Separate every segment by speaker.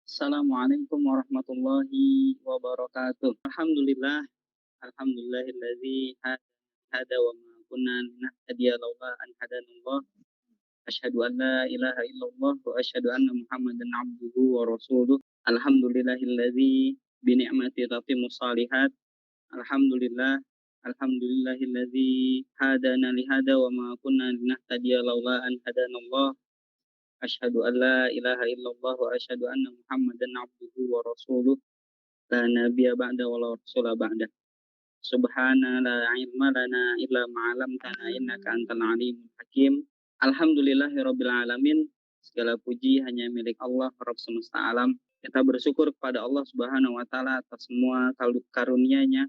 Speaker 1: Assalamualaikum warahmatullahi wabarakatuh. Alhamdulillahilladzi hada wa ma kunna linahtadiya laula an hadanallah. Asyhadu an la ilaha illallah wa asyhadu anna Muhammadan abduhu wa rasuluh. Alhamdulillahilladzi bi ni'mati tatimmus shalihat. Alhamdulillah Alhamdulillahilladzi hadana li hada wa ma kunna linahtadiya laula an hadanallah. Asyhadu an la ilaha illallah wa asyhadu anna Muhammadan abduhu wa rasuluh. La nabiyya ba'da wa la rasula ba'da. Subhana la ilma lana illa ma 'allamtana innaka antal alimul hakim. Alhamdulillahirabbil alamin. Segala puji hanya milik Allah Rabb semesta alam. Kita bersyukur kepada Allah Subhanahu wa taala atas semua karunia-Nya,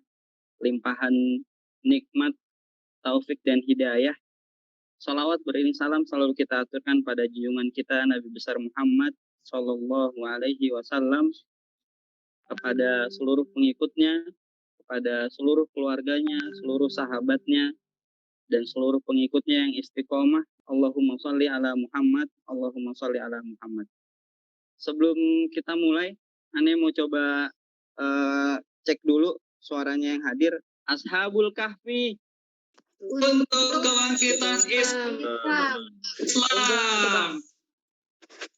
Speaker 1: limpahan nikmat, taufik dan hidayah. Salawat beriring salam selalu kita aturkan pada junjungan kita Nabi besar Muhammad Sallallahu Alaihi Wasallam, kepada seluruh pengikutnya, kepada seluruh keluarganya, seluruh sahabatnya, dan seluruh pengikutnya yang istiqomah. Allahumma sholli ala Muhammad, Allahumma sholli ala Muhammad. Sebelum kita mulai, Ane mau coba cek dulu suaranya yang hadir. Ashabul Kahfi.
Speaker 2: Untuk kebangkitan Islam.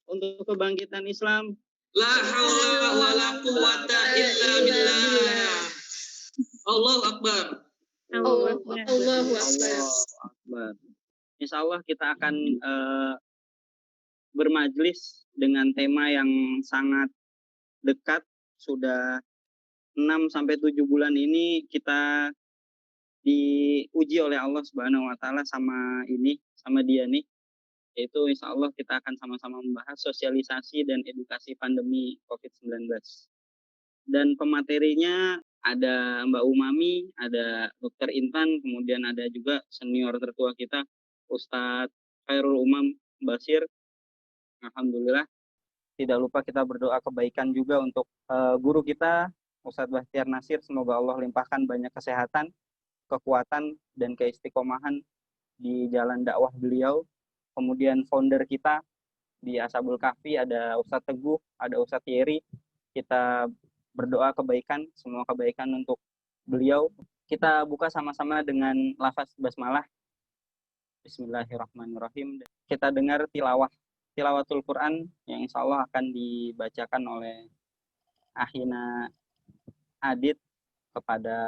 Speaker 1: Untuk kebangkitan Islam.
Speaker 2: La haula wa la quwwata illa billah. Allahu Akbar.
Speaker 1: Allahu Akbar. Insya Allah kita akan bermajlis dengan tema yang sangat dekat. Sudah 6-7 bulan ini kita diuji oleh Allah Subhanahu wa taala sama dia nih, yaitu insya Allah kita akan sama-sama membahas sosialisasi dan edukasi pandemi COVID-19. Dan pematerinya ada Mbak Umami, ada Dr. Intan, kemudian ada juga senior tertua kita Ustadz Khairul Umam Basir. Alhamdulillah. Tidak lupa kita berdoa kebaikan juga untuk guru kita Ustadz Bahtiar Nasir. Semoga Allah limpahkan banyak kesehatan, kekuatan, dan keistiqomahan di jalan dakwah beliau. Kemudian founder kita di Ashabul Kahfi ada Ustadz Teguh, ada Ustadz Yeri. Kita berdoa kebaikan, semua kebaikan untuk beliau. Kita buka sama-sama dengan lafaz basmalah. Bismillahirrahmanirrahim. Kita dengar tilawatul Quran yang insya Allah akan dibacakan oleh Ahina Adit. Kepada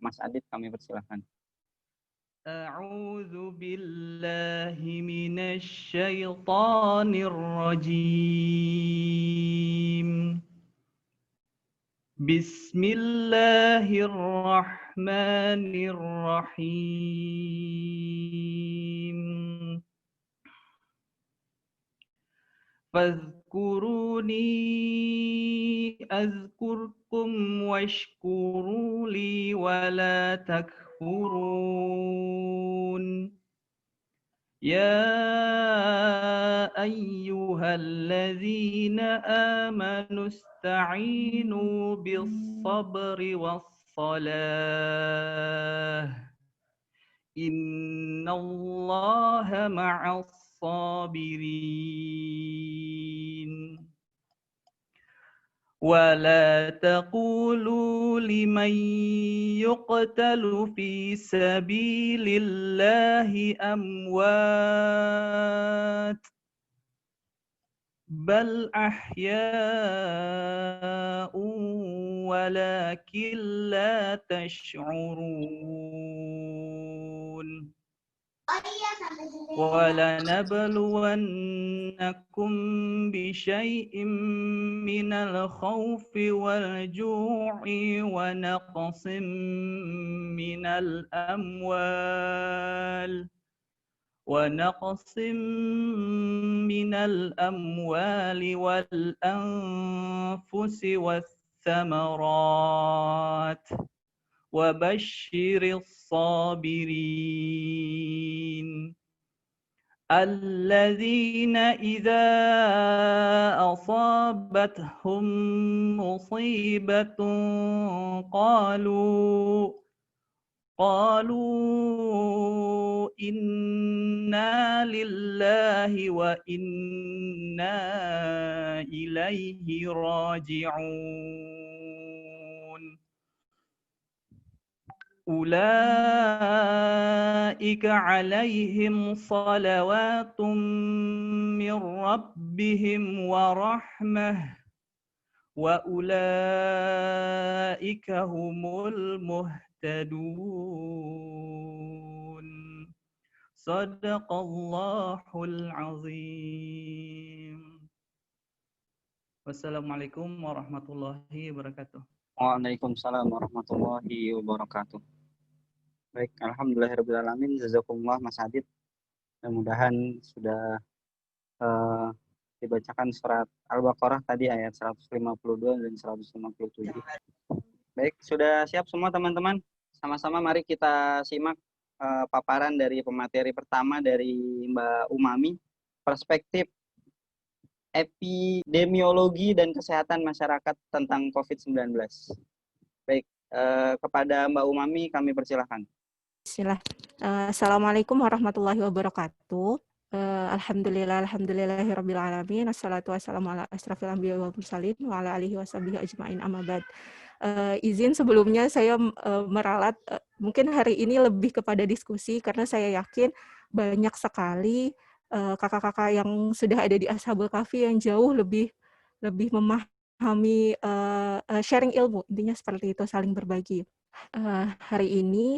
Speaker 1: Mas Adit kami persilahkan.
Speaker 3: A'udzu billahi minasy syaithanir rajim. Bismillahirrahmanirrahim. Fadhkuruni azkurkum washkuru li wa la takfurun. Ya ayyuhalladzina amanu ista'inu bis-sabri was-salah. Innallaha ma'as sabirin. ولا تقولوا لمن يقتل في سبيل الله أموات بل أحياء ولكن لا تشعرون وَلَنَبْلُوَنَّكُمْ بِشَيْءٍ مِّنَ الْخَوْفِ وَالْجُوعِ وَنَقْصٍ مِّنَ الْأَمْوَالِ وَالْأَنفُسِ وَالثَّمَرَاتِ وَبَشِّرِ الصَّابِرِينَ الذين إذا أصابتهم مصيبة قالوا إنا لله وإنا إليه راجعون أولئك عليهم صلوات من ربهم ورحمة وأولئك هم المهتدون صدق الله العظيم. Wassalamualaikum warahmatullahi wabarakatuh.
Speaker 1: Waalaikumsalam warahmatullahi wabarakatuh. Baik, alhamdulillahirrahmanirrahim. Jazakumullah Mas Adit. Mudah-mudahan sudah dibacakan surat Al-Baqarah tadi ayat 152 dan 157. Baik, sudah siap semua teman-teman? Sama-sama mari kita simak paparan dari pemateri pertama dari Mbak Umami, perspektif epidemiologi dan kesehatan masyarakat tentang COVID-19. Baik, kepada Mbak Umami kami persilahkan.
Speaker 4: Bismillah. Assalamualaikum warahmatullahi wabarakatuh. Alhamdulillahirabbil alamin. Wassalatu wassalamu ala asrofil anbiya'i wal mursalin wa ala alihi washabihi ajmain, amma ba'd. Izin sebelumnya saya meralat mungkin hari ini lebih kepada diskusi karena saya yakin banyak sekali kakak-kakak yang sudah ada di Ashabul Kahfi yang jauh lebih memahami sharing ilmu, intinya seperti itu, saling berbagi. Hari ini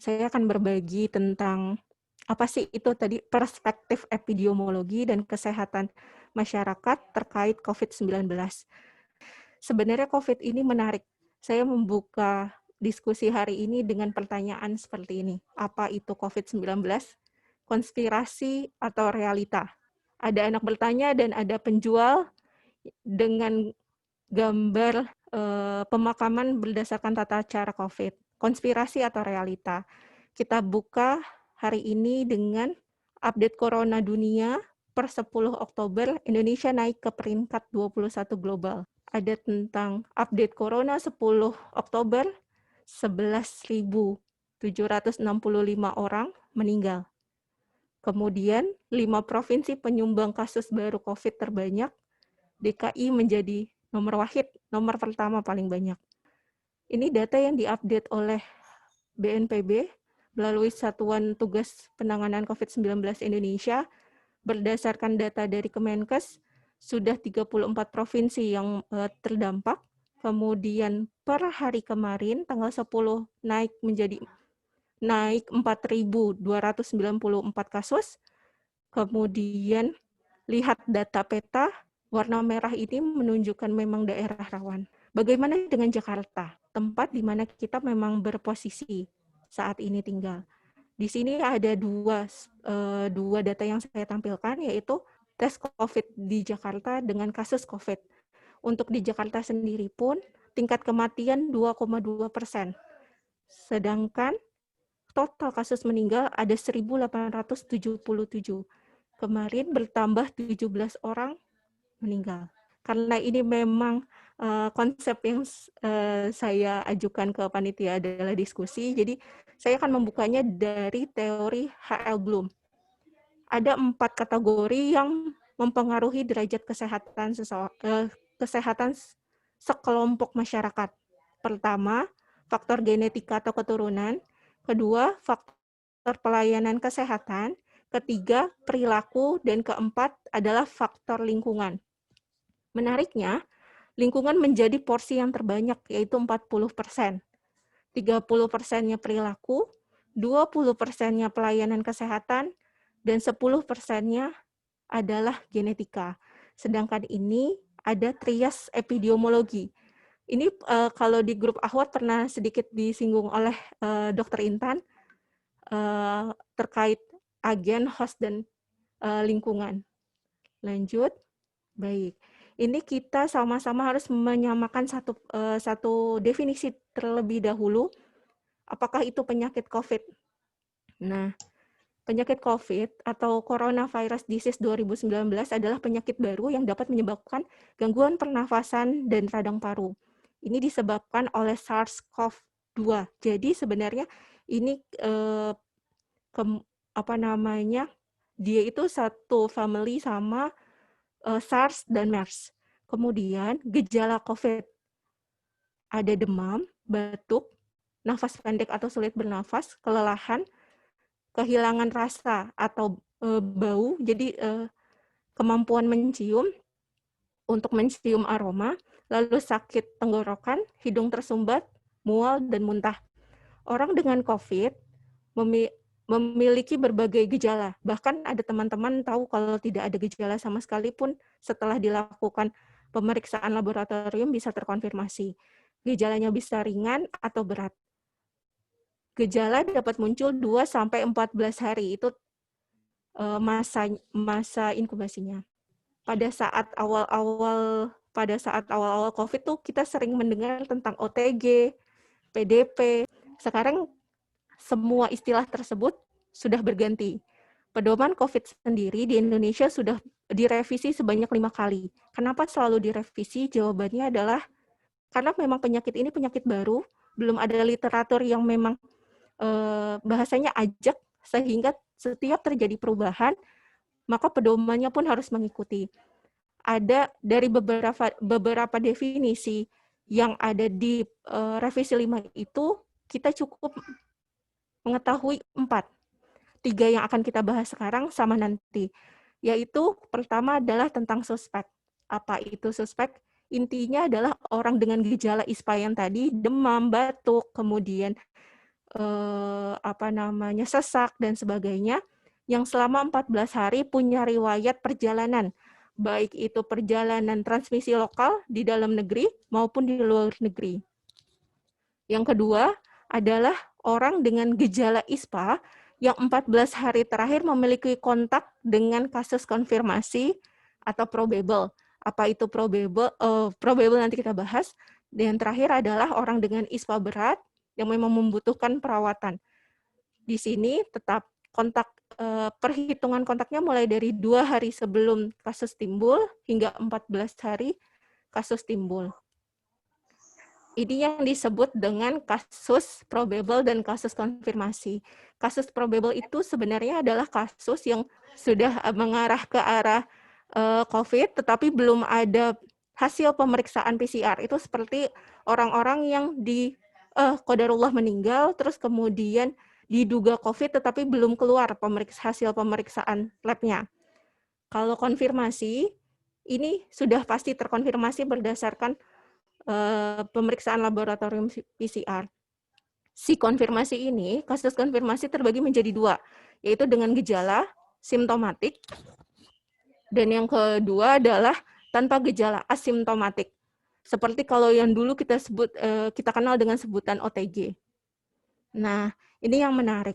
Speaker 4: saya akan berbagi tentang apa sih itu tadi perspektif epidemiologi dan kesehatan masyarakat terkait COVID-19. Sebenarnya COVID ini menarik. Saya membuka diskusi hari ini dengan pertanyaan seperti ini. Apa itu COVID-19? Konspirasi atau realita? Ada anak bertanya dan ada penjual dengan gambar pemakaman berdasarkan tata cara COVID. Konspirasi atau realita? Kita buka hari ini dengan update corona dunia per 10 Oktober, Indonesia naik ke peringkat 21 global. Ada tentang update corona 10 Oktober, 11.765 orang meninggal. Kemudian 5 provinsi penyumbang kasus baru COVID terbanyak, DKI menjadi nomor pertama paling banyak. Ini data yang diupdate oleh BNPB melalui Satuan Tugas Penanganan COVID-19 Indonesia. Berdasarkan data dari Kemenkes, sudah 34 provinsi yang terdampak. Kemudian per hari kemarin, tanggal 10, naik 4.294 kasus. Kemudian lihat data peta, warna merah ini menunjukkan memang daerah rawan. Bagaimana dengan Jakarta, tempat di mana kita memang berposisi saat ini tinggal. Di sini ada dua data yang saya tampilkan, yaitu tes COVID di Jakarta dengan kasus COVID. Untuk di Jakarta sendiri pun, tingkat kematian 2,2%. Sedangkan total kasus meninggal ada 1.877. Kemarin bertambah 17 orang meninggal. Karena ini memang konsep yang saya ajukan ke panitia adalah diskusi, jadi saya akan membukanya dari teori H.L. Bloom. Ada 4 kategori yang mempengaruhi derajat kesehatan sekelompok masyarakat. Pertama, faktor genetika atau keturunan. Kedua, faktor pelayanan kesehatan. Ketiga, perilaku. Dan keempat adalah faktor lingkungan. Menariknya, lingkungan menjadi porsi yang terbanyak, yaitu 40%. 30%-nya perilaku, 20%-nya pelayanan kesehatan, dan 10%-nya adalah genetika. Sedangkan ini ada trias epidemiologi. Ini kalau di grup Ahwat pernah sedikit disinggung oleh Dr. Intan terkait agen, host, dan lingkungan. Lanjut. Baik. Ini kita sama-sama harus menyamakan satu definisi terlebih dahulu. Apakah itu penyakit COVID? Nah, penyakit COVID atau Coronavirus Disease 2019 adalah penyakit baru yang dapat menyebabkan gangguan pernafasan dan radang paru. Ini disebabkan oleh SARS-CoV 2. Jadi sebenarnya ini dia itu satu family sama SARS dan MERS. Kemudian gejala COVID, ada demam, batuk, nafas pendek atau sulit bernafas, kelelahan, kehilangan rasa atau bau, jadi kemampuan mencium untuk mencium aroma, lalu sakit tenggorokan, hidung tersumbat, mual, dan muntah. Orang dengan COVID memiliki berbagai gejala. Bahkan ada teman-teman tahu kalau tidak ada gejala sama sekali pun setelah dilakukan pemeriksaan laboratorium bisa terkonfirmasi. Gejalanya bisa ringan atau berat. Gejala dapat muncul 2-14 hari, itu masa inkubasinya. Pada saat awal-awal COVID tuh kita sering mendengar tentang OTG, PDP. Sekarang semua istilah tersebut sudah berganti. Pedoman COVID sendiri di Indonesia sudah direvisi sebanyak 5 kali. Kenapa selalu direvisi? Jawabannya adalah karena memang penyakit ini penyakit baru, belum ada literatur yang memang bahasanya ajak, sehingga setiap terjadi perubahan, maka pedomannya pun harus mengikuti. Ada dari beberapa definisi yang ada di revisi 5 itu, kita cukup mengetahui 4. 3 yang akan kita bahas sekarang sama nanti. Yaitu pertama adalah tentang suspek. Apa itu suspek? Intinya adalah orang dengan gejala ISPA yang tadi, demam, batuk, kemudian sesak dan sebagainya, yang selama 14 hari punya riwayat perjalanan, baik itu perjalanan transmisi lokal di dalam negeri maupun di luar negeri. Yang kedua adalah orang dengan gejala ISPA yang 14 hari terakhir memiliki kontak dengan kasus konfirmasi atau probable. Apa itu probable? Probable nanti kita bahas. Dan terakhir adalah orang dengan ISPA berat yang memang membutuhkan perawatan. Di sini tetap kontak, perhitungan kontaknya mulai dari 2 hari sebelum kasus timbul hingga 14 hari kasus timbul. Ini yang disebut dengan kasus probable dan kasus konfirmasi. Kasus probable itu sebenarnya adalah kasus yang sudah mengarah ke arah COVID, tetapi belum ada hasil pemeriksaan PCR. Itu seperti orang-orang yang qadarullah meninggal, terus kemudian diduga COVID, tetapi belum keluar hasil pemeriksaan lab-nya. Kalau konfirmasi, ini sudah pasti terkonfirmasi berdasarkan pemeriksaan laboratorium PCR. Kasus konfirmasi terbagi menjadi 2, yaitu dengan gejala simptomatik, dan yang kedua adalah tanpa gejala asimptomatik. Seperti kalau yang dulu kita kenal dengan sebutan OTG. Nah, ini yang menarik.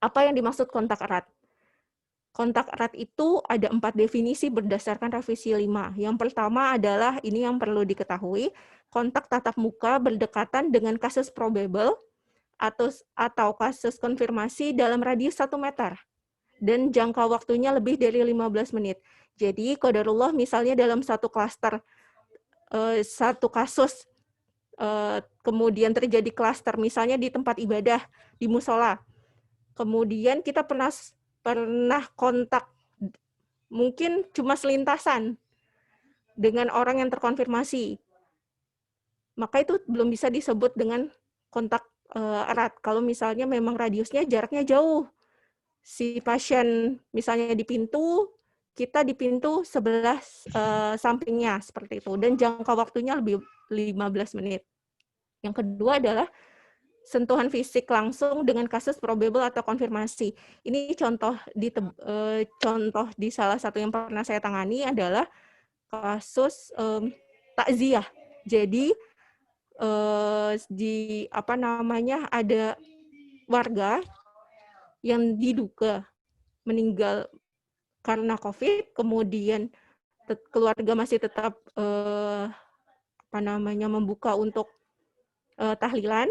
Speaker 4: Apa yang dimaksud kontak erat? Kontak erat itu ada 4 definisi berdasarkan revisi 5. Yang pertama adalah, ini yang perlu diketahui, kontak tatap muka berdekatan dengan kasus probable atau kasus konfirmasi dalam radius 1 meter. Dan jangka waktunya lebih dari 15 menit. Jadi, qadarullah misalnya dalam satu klaster, satu kasus, kemudian terjadi klaster, misalnya di tempat ibadah, di musola. Kemudian kita pernah kontak, mungkin cuma selintasan dengan orang yang terkonfirmasi. Maka itu belum bisa disebut dengan kontak erat. Kalau misalnya memang radiusnya, jaraknya jauh. Si pasien misalnya di pintu, kita di pintu sebelah sampingnya, seperti itu. Dan jangka waktunya lebih 15 menit. Yang kedua adalah sentuhan fisik langsung dengan kasus probable atau konfirmasi. Ini contoh di salah satu yang pernah saya tangani adalah kasus takziah. Jadi ada warga yang diduga meninggal karena COVID, kemudian keluarga masih tetap membuka untuk tahlilan.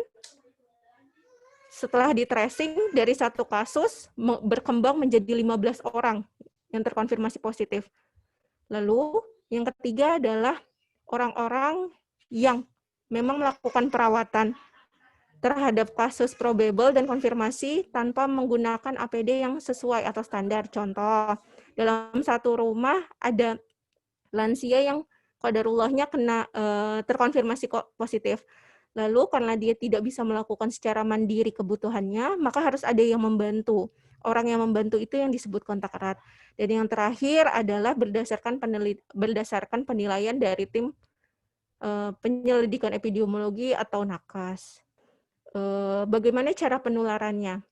Speaker 4: Setelah di tracing dari satu kasus berkembang menjadi 15 orang yang terkonfirmasi positif. Lalu yang ketiga adalah orang-orang yang memang melakukan perawatan terhadap kasus probable dan konfirmasi tanpa menggunakan APD yang sesuai atau standar. Contoh, dalam satu rumah ada lansia yang qadarullahnya kena terkonfirmasi positif. Lalu karena dia tidak bisa melakukan secara mandiri kebutuhannya, maka harus ada yang membantu. Orang yang membantu itu yang disebut kontak erat. Dan yang terakhir adalah berdasarkan penilaian dari tim penyelidikan epidemiologi atau NAKAS. Bagaimana cara penularannya?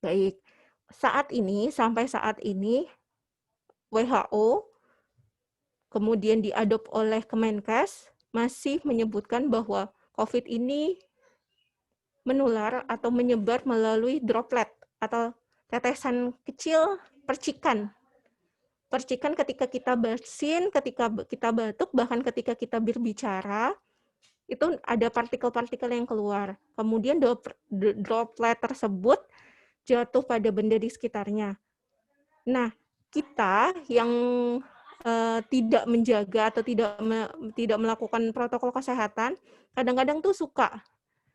Speaker 4: Baik, sampai saat ini WHO kemudian diadop oleh Kemenkes masih menyebutkan bahwa COVID ini menular atau menyebar melalui droplet atau tetesan kecil percikan. Percikan ketika kita bersin, ketika kita batuk, bahkan ketika kita berbicara, itu ada partikel-partikel yang keluar. Kemudian droplet tersebut jatuh pada benda di sekitarnya. Nah, kita yang tidak menjaga atau tidak melakukan protokol kesehatan, kadang-kadang tuh suka,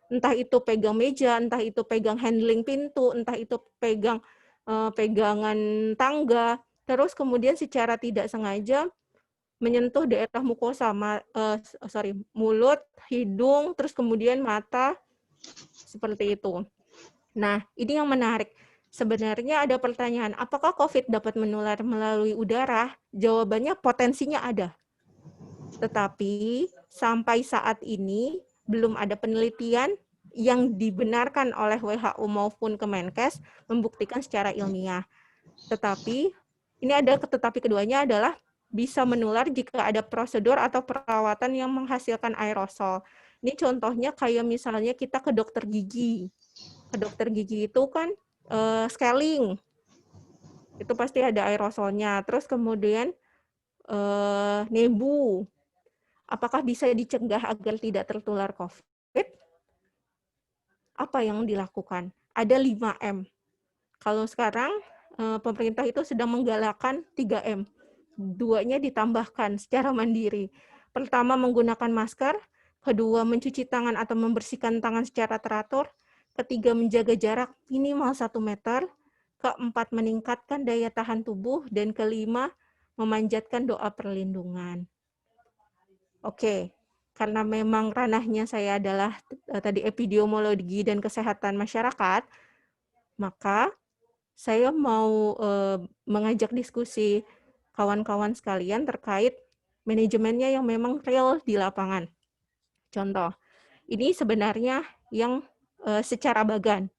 Speaker 4: entah itu pegang meja, entah itu pegang handling pintu, entah itu pegang pegangan tangga, terus kemudian secara tidak sengaja menyentuh daerah mukosa, mulut, hidung, terus kemudian mata, seperti itu. Nah, ini yang menarik. Sebenarnya ada pertanyaan, apakah COVID dapat menular melalui udara? Jawabannya potensinya ada. Tetapi sampai saat ini belum ada penelitian yang dibenarkan oleh WHO maupun Kemenkes membuktikan secara ilmiah. Tetapi ini ada tetapi keduanya adalah bisa menular jika ada prosedur atau perawatan yang menghasilkan aerosol. Ini contohnya kayak misalnya kita ke dokter gigi. Ke dokter gigi itu kan scaling. Itu pasti ada aerosolnya. Terus kemudian nebu. Apakah bisa dicegah agar tidak tertular COVID? Apa yang dilakukan? Ada 5M. Kalau sekarang pemerintah itu sedang menggalakkan 3M. 2-nya ditambahkan secara mandiri. Pertama, menggunakan masker. Kedua, mencuci tangan atau membersihkan tangan secara teratur. Ketiga, menjaga jarak minimal 1 meter. Keempat, meningkatkan daya tahan tubuh. Dan kelima, memanjatkan doa perlindungan. Oke, karena memang ranahnya saya adalah tadi epidemiologi dan kesehatan masyarakat, maka saya mau mengajak diskusi kawan-kawan sekalian terkait manajemennya yang memang real di lapangan. Contoh, ini sebenarnya yang secara bagan.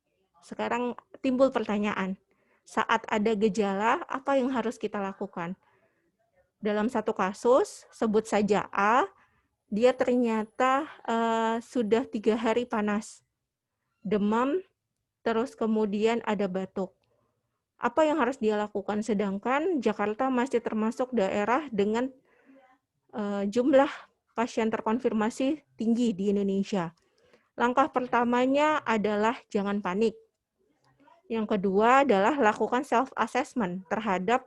Speaker 4: Sekarang timbul pertanyaan, saat ada gejala, apa yang harus kita lakukan? Dalam satu kasus, sebut saja A, dia ternyata sudah 3 hari panas, demam, terus kemudian ada batuk. Apa yang harus dia lakukan? Sedangkan Jakarta masih termasuk daerah dengan jumlah pasien terkonfirmasi tinggi di Indonesia. Langkah pertamanya adalah jangan panik. Yang kedua adalah lakukan self-assessment terhadap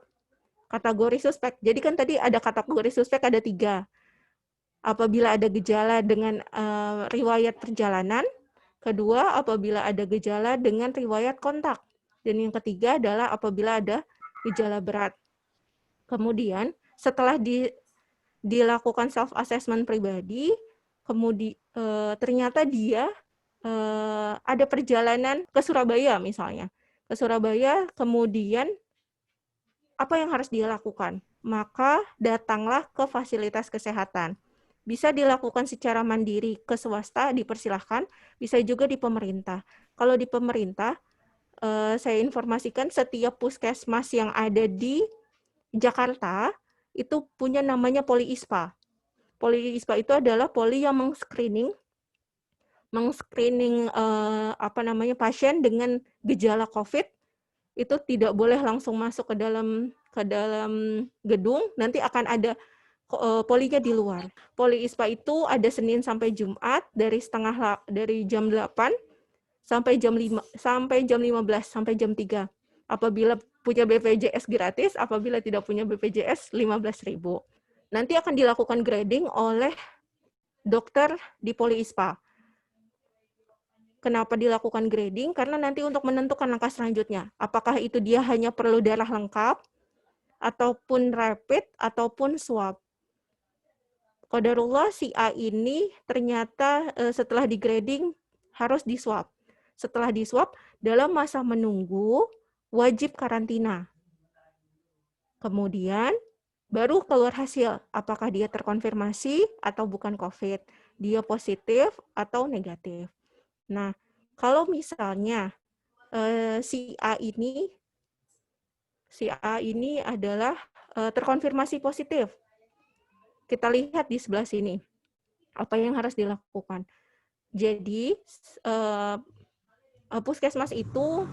Speaker 4: kategori suspek. Jadi kan tadi ada kategori suspek ada 3. Apabila ada gejala dengan riwayat perjalanan. Kedua, apabila ada gejala dengan riwayat kontak. Dan yang ketiga adalah apabila ada gejala berat. Kemudian setelah dilakukan self-assessment pribadi, kemudian ternyata dia ada perjalanan ke Surabaya misalnya. Ke Surabaya, kemudian apa yang harus dia lakukan? Maka datanglah ke fasilitas kesehatan. Bisa dilakukan secara mandiri ke swasta, dipersilahkan. Bisa juga di pemerintah. Kalau di pemerintah, saya informasikan setiap puskesmas yang ada di Jakarta itu punya namanya Poli-ISPA. Poli-ISPA itu adalah poli yang mengscreening pasien dengan gejala COVID. Itu tidak boleh langsung masuk ke dalam gedung, nanti akan ada polinya di luar. Poli-ISPA itu ada Senin sampai Jumat dari jam 8 sampai jam 5 sampai jam 15 sampai jam 3. Apabila punya BPJS gratis, apabila tidak punya BPJS 15.000. Nanti akan dilakukan grading oleh dokter di Poli-ISPA. Kenapa dilakukan grading? Karena nanti untuk menentukan langkah selanjutnya. Apakah itu dia hanya perlu darah lengkap, ataupun rapid, ataupun swab. Qadarullah si A ini ternyata setelah di grading harus di swab. Setelah di swab, dalam masa menunggu wajib karantina. Kemudian baru keluar hasil apakah dia terkonfirmasi atau bukan COVID, dia positif atau negatif. Nah, kalau misalnya si A ini adalah terkonfirmasi positif, kita lihat di sebelah sini apa yang harus dilakukan. Jadi puskesmas itu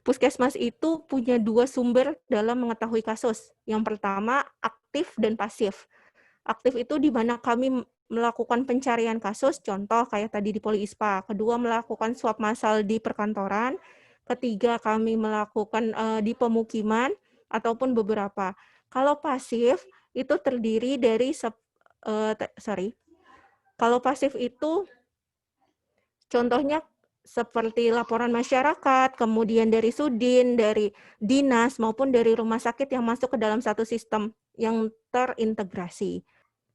Speaker 4: puskesmas itu punya 2 sumber dalam mengetahui kasus. Yang pertama, aktif dan pasif. Aktif itu di mana kami melakukan pencarian kasus, contoh kayak tadi di Poli-ISPA. Kedua, melakukan swab massal di perkantoran. Ketiga, kami melakukan di pemukiman ataupun beberapa. Kalau pasif itu terdiri dari kalau pasif itu contohnya seperti laporan masyarakat, kemudian dari Sudin, dari dinas, maupun dari rumah sakit yang masuk ke dalam satu sistem yang terintegrasi.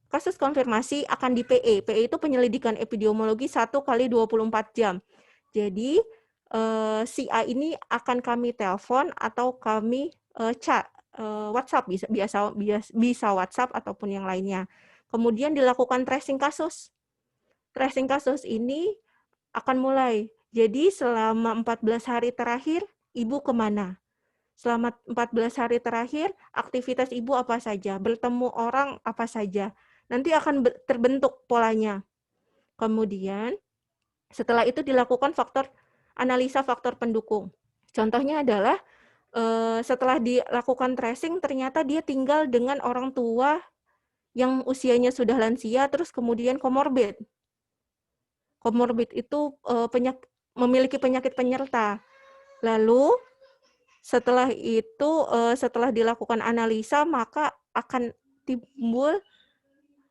Speaker 4: Kasus konfirmasi akan di PE. PE itu penyelidikan epidemiologi 1 kali 24 jam. Jadi, si A ini akan kami telepon atau kami chat, WhatsApp, bisa WhatsApp ataupun yang lainnya. Kemudian dilakukan tracing kasus. Tracing kasus ini akan mulai. Jadi selama 14 hari terakhir, ibu kemana? Selama 14 hari terakhir, aktivitas ibu apa saja? Bertemu orang apa saja? Nanti akan terbentuk polanya. Kemudian, setelah itu dilakukan analisa faktor pendukung. Contohnya adalah, setelah dilakukan tracing, ternyata dia tinggal dengan orang tua yang usianya sudah lansia, terus kemudian komorbid. Komorbid itu memiliki penyakit penyerta. Lalu setelah itu, setelah dilakukan analisa, maka akan timbul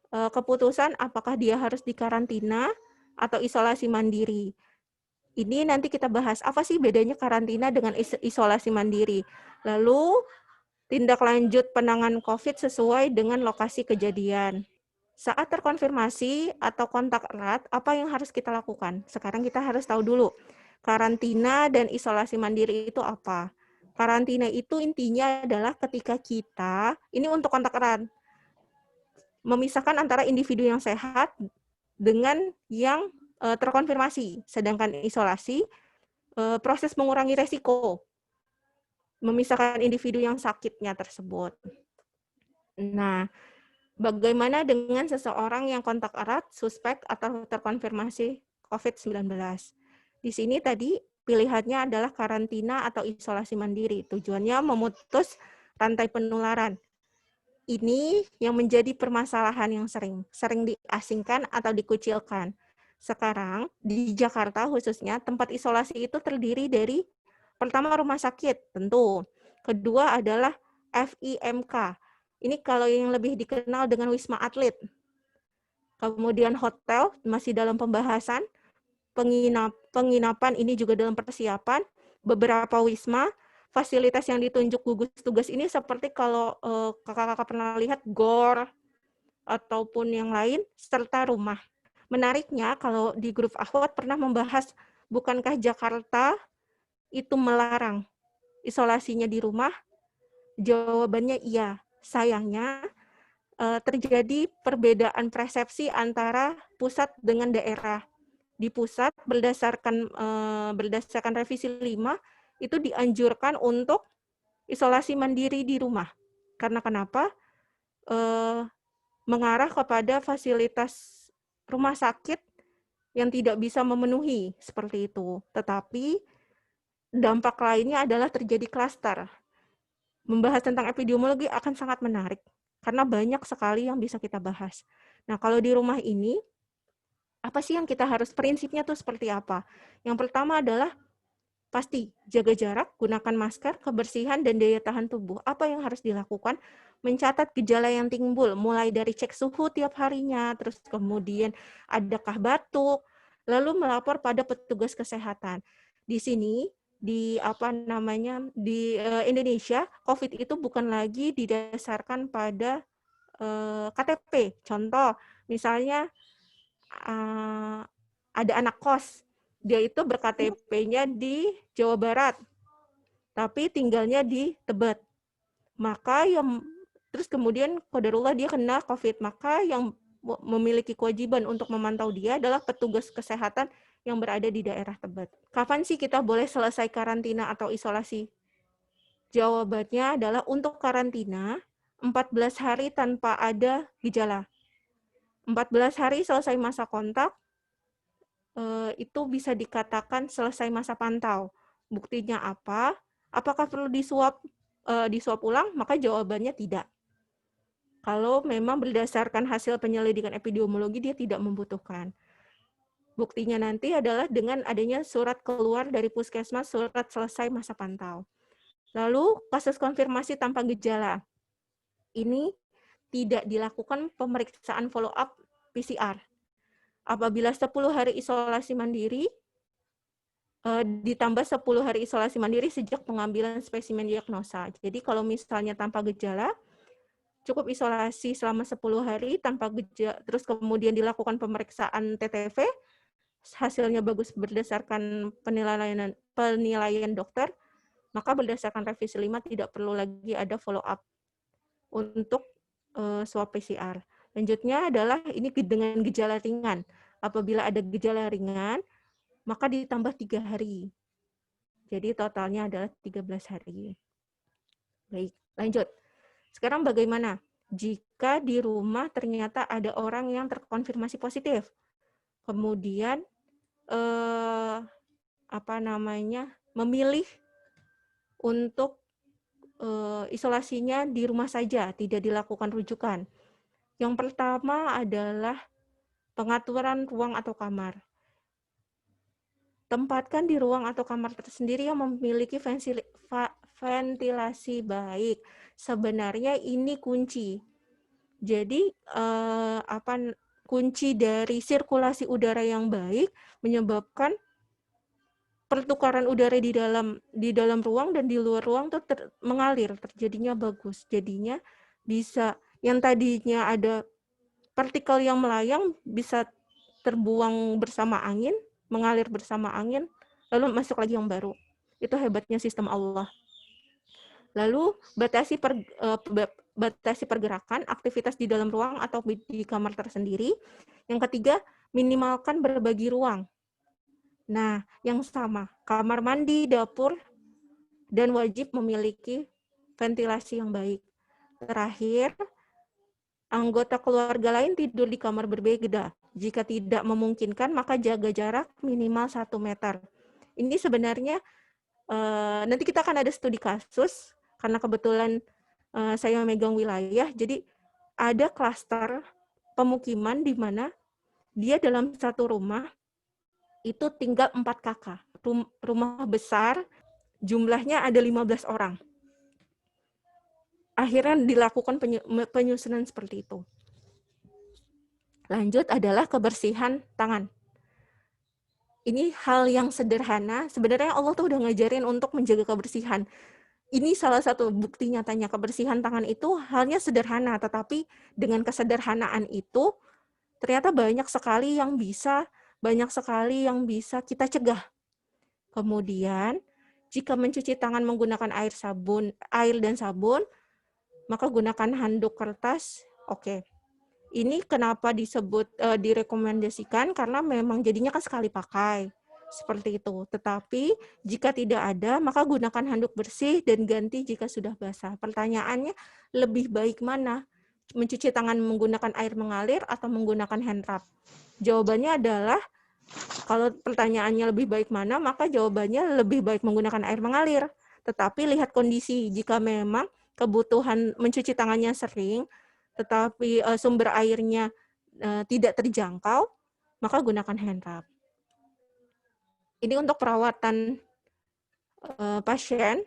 Speaker 4: keputusan apakah dia harus dikarantina atau isolasi mandiri. Ini nanti kita bahas, apa sih bedanya karantina dengan isolasi mandiri. Lalu tindak lanjut penanganan COVID sesuai dengan lokasi kejadian. Saat terkonfirmasi atau kontak erat, apa yang harus kita lakukan? Sekarang kita harus tahu dulu, karantina dan isolasi mandiri itu apa? Karantina itu intinya adalah ketika kita, ini untuk kontak erat, memisahkan antara individu yang sehat dengan yang terkonfirmasi. Sedangkan isolasi, proses mengurangi resiko, memisahkan individu yang sakitnya tersebut. Nah, bagaimana dengan seseorang yang kontak erat, suspek, atau terkonfirmasi COVID-19? Di sini tadi pilihannya adalah karantina atau isolasi mandiri. Tujuannya memutus rantai penularan. Ini yang menjadi permasalahan yang sering diasingkan atau dikucilkan. Sekarang di Jakarta khususnya, tempat isolasi itu terdiri dari pertama rumah sakit, tentu. Kedua adalah FIMK. Ini kalau yang lebih dikenal dengan Wisma Atlet. Kemudian hotel masih dalam pembahasan, penginapan ini juga dalam persiapan, beberapa wisma, fasilitas yang ditunjuk gugus tugas ini seperti kalau kakak-kakak pernah lihat GOR ataupun yang lain, serta rumah. Menariknya kalau di grup Akhwat pernah membahas, bukankah Jakarta itu melarang isolasinya di rumah? Jawabannya iya. Sayangnya terjadi perbedaan persepsi antara pusat dengan daerah. Di pusat berdasarkan revisi 5 itu dianjurkan untuk isolasi mandiri di rumah. Karena kenapa? Mengarah kepada fasilitas rumah sakit yang tidak bisa memenuhi seperti itu. Tetapi dampak lainnya adalah terjadi klaster. Membahas tentang epidemiologi akan sangat menarik karena banyak sekali yang bisa kita bahas. Nah, kalau di rumah ini, apa sih yang kita harus, prinsipnya tuh seperti apa? Yang pertama adalah Pasti jaga jarak, gunakan masker, kebersihan, dan daya tahan tubuh. Apa yang harus dilakukan? Mencatat gejala yang timbul, mulai dari cek suhu tiap harinya, terus kemudian adakah batuk, lalu melapor pada petugas kesehatan. Di sini, di Indonesia, COVID itu bukan lagi didasarkan pada KTP. Contoh, misalnya ada anak kos, dia itu ber-KTP-nya di Jawa Barat, tapi tinggalnya di Tebet. Maka terus kemudian qadarullah dia kena COVID, maka yang memiliki kewajiban untuk memantau dia adalah petugas kesehatan yang berada di daerah Tebet. Kapan sih kita boleh selesai karantina atau isolasi? Jawabannya adalah untuk karantina 14 hari tanpa ada gejala. 14 hari selesai masa kontak, itu bisa dikatakan selesai masa pantau. Buktinya apa? Apakah perlu disuap ulang? Maka jawabannya tidak. Kalau memang berdasarkan hasil penyelidikan epidemiologi, dia tidak membutuhkan. Buktinya nanti adalah dengan adanya surat keluar dari puskesmas, surat selesai masa pantau. Lalu kasus konfirmasi tanpa gejala. Ini tidak dilakukan pemeriksaan follow-up PCR. Apabila 10 hari isolasi mandiri, ditambah 10 hari isolasi mandiri sejak pengambilan spesimen diagnosa. Jadi kalau misalnya tanpa gejala, cukup isolasi selama 10 hari tanpa gejala, terus kemudian dilakukan pemeriksaan TTV, hasilnya bagus berdasarkan penilaian dokter, maka berdasarkan revisi 5 tidak perlu lagi ada follow-up untuk swab PCR. Lanjutnya adalah ini dengan gejala ringan. Apabila ada gejala ringan, maka ditambah 3 hari. Jadi totalnya adalah 13 hari. Baik, lanjut. Sekarang bagaimana jika di rumah ternyata ada orang yang terkonfirmasi positif? Kemudian memilih untuk isolasinya di rumah saja, tidak dilakukan rujukan. Yang pertama adalah pengaturan ruang atau kamar. Tempatkan di ruang atau kamar tersendiri yang memiliki ventilasi baik. Sebenarnya ini kunci. Jadi kunci dari sirkulasi udara yang baik menyebabkan pertukaran udara di dalam ruang dan di luar ruang itu mengalir, terjadinya bagus. Jadinya bisa yang tadinya ada partikel yang melayang bisa terbuang bersama angin, mengalir bersama angin, lalu masuk lagi yang baru. Itu hebatnya sistem Allah. Lalu batasi pergerakan, aktivitas di dalam ruang atau di kamar tersendiri. Yang ketiga, minimalkan berbagi ruang. Nah, yang sama, kamar mandi, dapur, dan wajib memiliki ventilasi yang baik. Terakhir, anggota keluarga lain tidur di kamar berbeda. Jika tidak memungkinkan, maka jaga jarak minimal 1 meter. Ini sebenarnya, nanti kita akan ada studi kasus, karena kebetulan saya memegang wilayah, jadi ada klaster pemukiman di mana dia dalam satu rumah, itu tinggal 4 kakak. Rumah besar, jumlahnya ada 15 orang. Akhirnya dilakukan penyusunan seperti itu. Lanjut adalah kebersihan tangan. Ini hal yang sederhana. Sebenarnya Allah tuh udah ngajarin untuk menjaga kebersihan. Ini salah satu bukti nyatanya. Kebersihan tangan itu halnya sederhana, tetapi dengan kesederhanaan itu ternyata banyak sekali yang bisa kita cegah. Kemudian, jika mencuci tangan menggunakan air dan sabun, maka gunakan handuk kertas. Oke. Ini kenapa direkomendasikan? Karena memang jadinya kan sekali pakai. Seperti itu. Tetapi, jika tidak ada, maka gunakan handuk bersih dan ganti jika sudah basah. Pertanyaannya, lebih baik mana? Mencuci tangan menggunakan air mengalir atau menggunakan hand rub? Jawabannya adalah, kalau pertanyaannya lebih baik mana, maka jawabannya lebih baik menggunakan air mengalir. Tetapi lihat kondisi, jika memang kebutuhan mencuci tangannya sering, tetapi sumber airnya tidak terjangkau, maka gunakan hand rub. Ini untuk perawatan pasien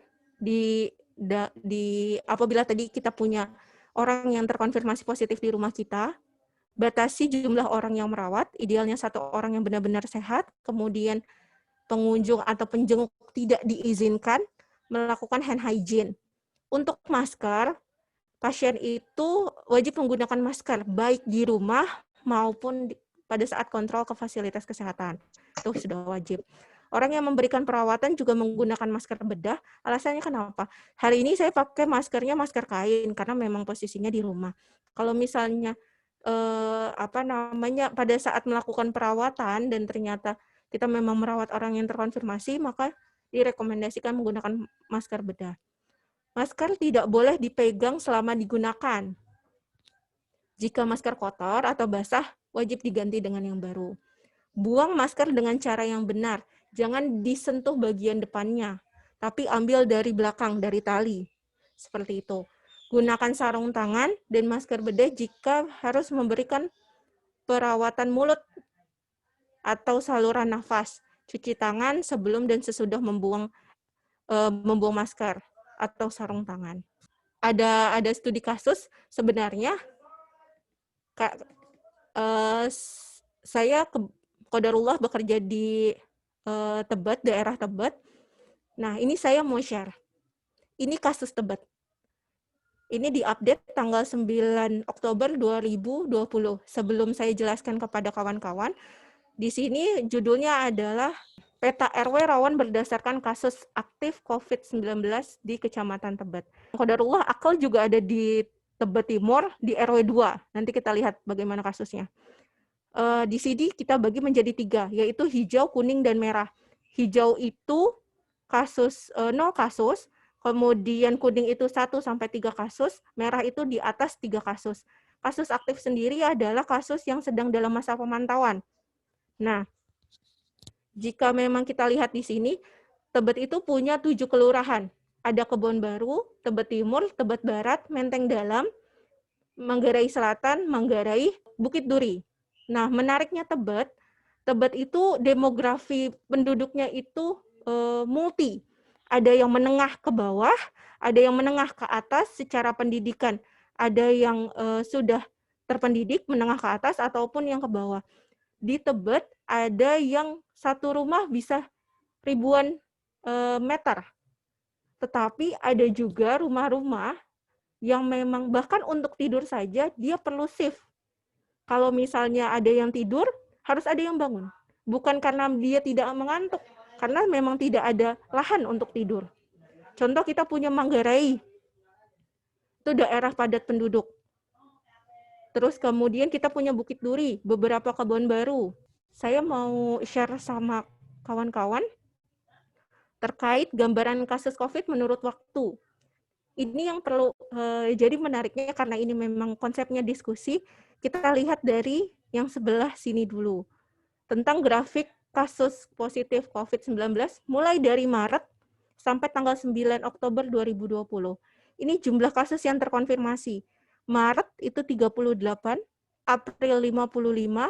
Speaker 4: apabila tadi kita punya orang yang terkonfirmasi positif di rumah kita, batasi jumlah orang yang merawat, idealnya 1 orang yang benar-benar sehat, kemudian pengunjung atau penjenguk tidak diizinkan melakukan hand hygiene. Untuk masker, pasien itu wajib menggunakan masker, baik di rumah maupun pada saat kontrol ke fasilitas kesehatan. Itu sudah wajib. Orang yang memberikan perawatan juga menggunakan masker bedah. Alasannya kenapa? Hari ini saya pakai maskernya masker kain, karena memang posisinya di rumah. Kalau misalnya pada saat melakukan perawatan dan ternyata kita memang merawat orang yang terkonfirmasi, maka direkomendasikan menggunakan masker bedah. Masker tidak boleh dipegang selama digunakan. Jika masker kotor atau basah, wajib diganti dengan yang baru. Buang masker dengan cara yang benar. Jangan disentuh bagian depannya, tapi ambil dari belakang, dari tali. Seperti itu. Gunakan sarung tangan dan masker bedah jika harus memberikan perawatan mulut atau saluran nafas. Cuci tangan sebelum dan sesudah membuang masker atau sarung tangan. Ada studi kasus sebenarnya saya qadarullah bekerja di Tebet, daerah Tebet. Nah, ini saya mau share. Ini kasus Tebet. Ini diupdate tanggal 9 Oktober 2020. Sebelum saya jelaskan kepada kawan-kawan, di sini judulnya adalah Peta RW Rawan Berdasarkan Kasus Aktif COVID-19 di Kecamatan Tebet. Qadarullah Akal juga ada di Tebet Timur, di RW 2. Nanti kita lihat bagaimana kasusnya. Di sini kita bagi menjadi 3, yaitu hijau, kuning, dan merah. Hijau itu kasus 0 kasus, kemudian kuning itu 1-3 kasus, merah itu di atas 3 kasus. Kasus aktif sendiri adalah kasus yang sedang dalam masa pemantauan. Nah, jika memang kita lihat di sini, Tebet itu punya 7 kelurahan. Ada Kebon Baru, Tebet Timur, Tebet Barat, Menteng Dalam, Manggarai Selatan, Manggarai, Bukit Duri. Nah, menariknya Tebet itu demografi penduduknya itu multi. Ada yang menengah ke bawah, ada yang menengah ke atas secara pendidikan. Ada yang sudah terpendidik, menengah ke atas, ataupun yang ke bawah. Di Tebet ada yang satu rumah bisa ribuan meter. Tetapi ada juga rumah-rumah yang memang bahkan untuk tidur saja dia perlu shift. Kalau misalnya ada yang tidur, harus ada yang bangun. Bukan karena dia tidak mengantuk, karena memang tidak ada lahan untuk tidur. Contoh kita punya Manggarai, itu daerah padat penduduk. Terus kemudian kita punya Bukit Duri, beberapa Kebon Baru. Saya mau share sama kawan-kawan terkait gambaran kasus COVID menurut waktu. Ini yang perlu, jadi menariknya karena ini memang konsepnya diskusi, kita lihat dari yang sebelah sini dulu. Tentang grafik kasus positif COVID-19 mulai dari Maret sampai tanggal 9 Oktober 2020. Ini jumlah kasus yang terkonfirmasi. Maret itu 38, April 55,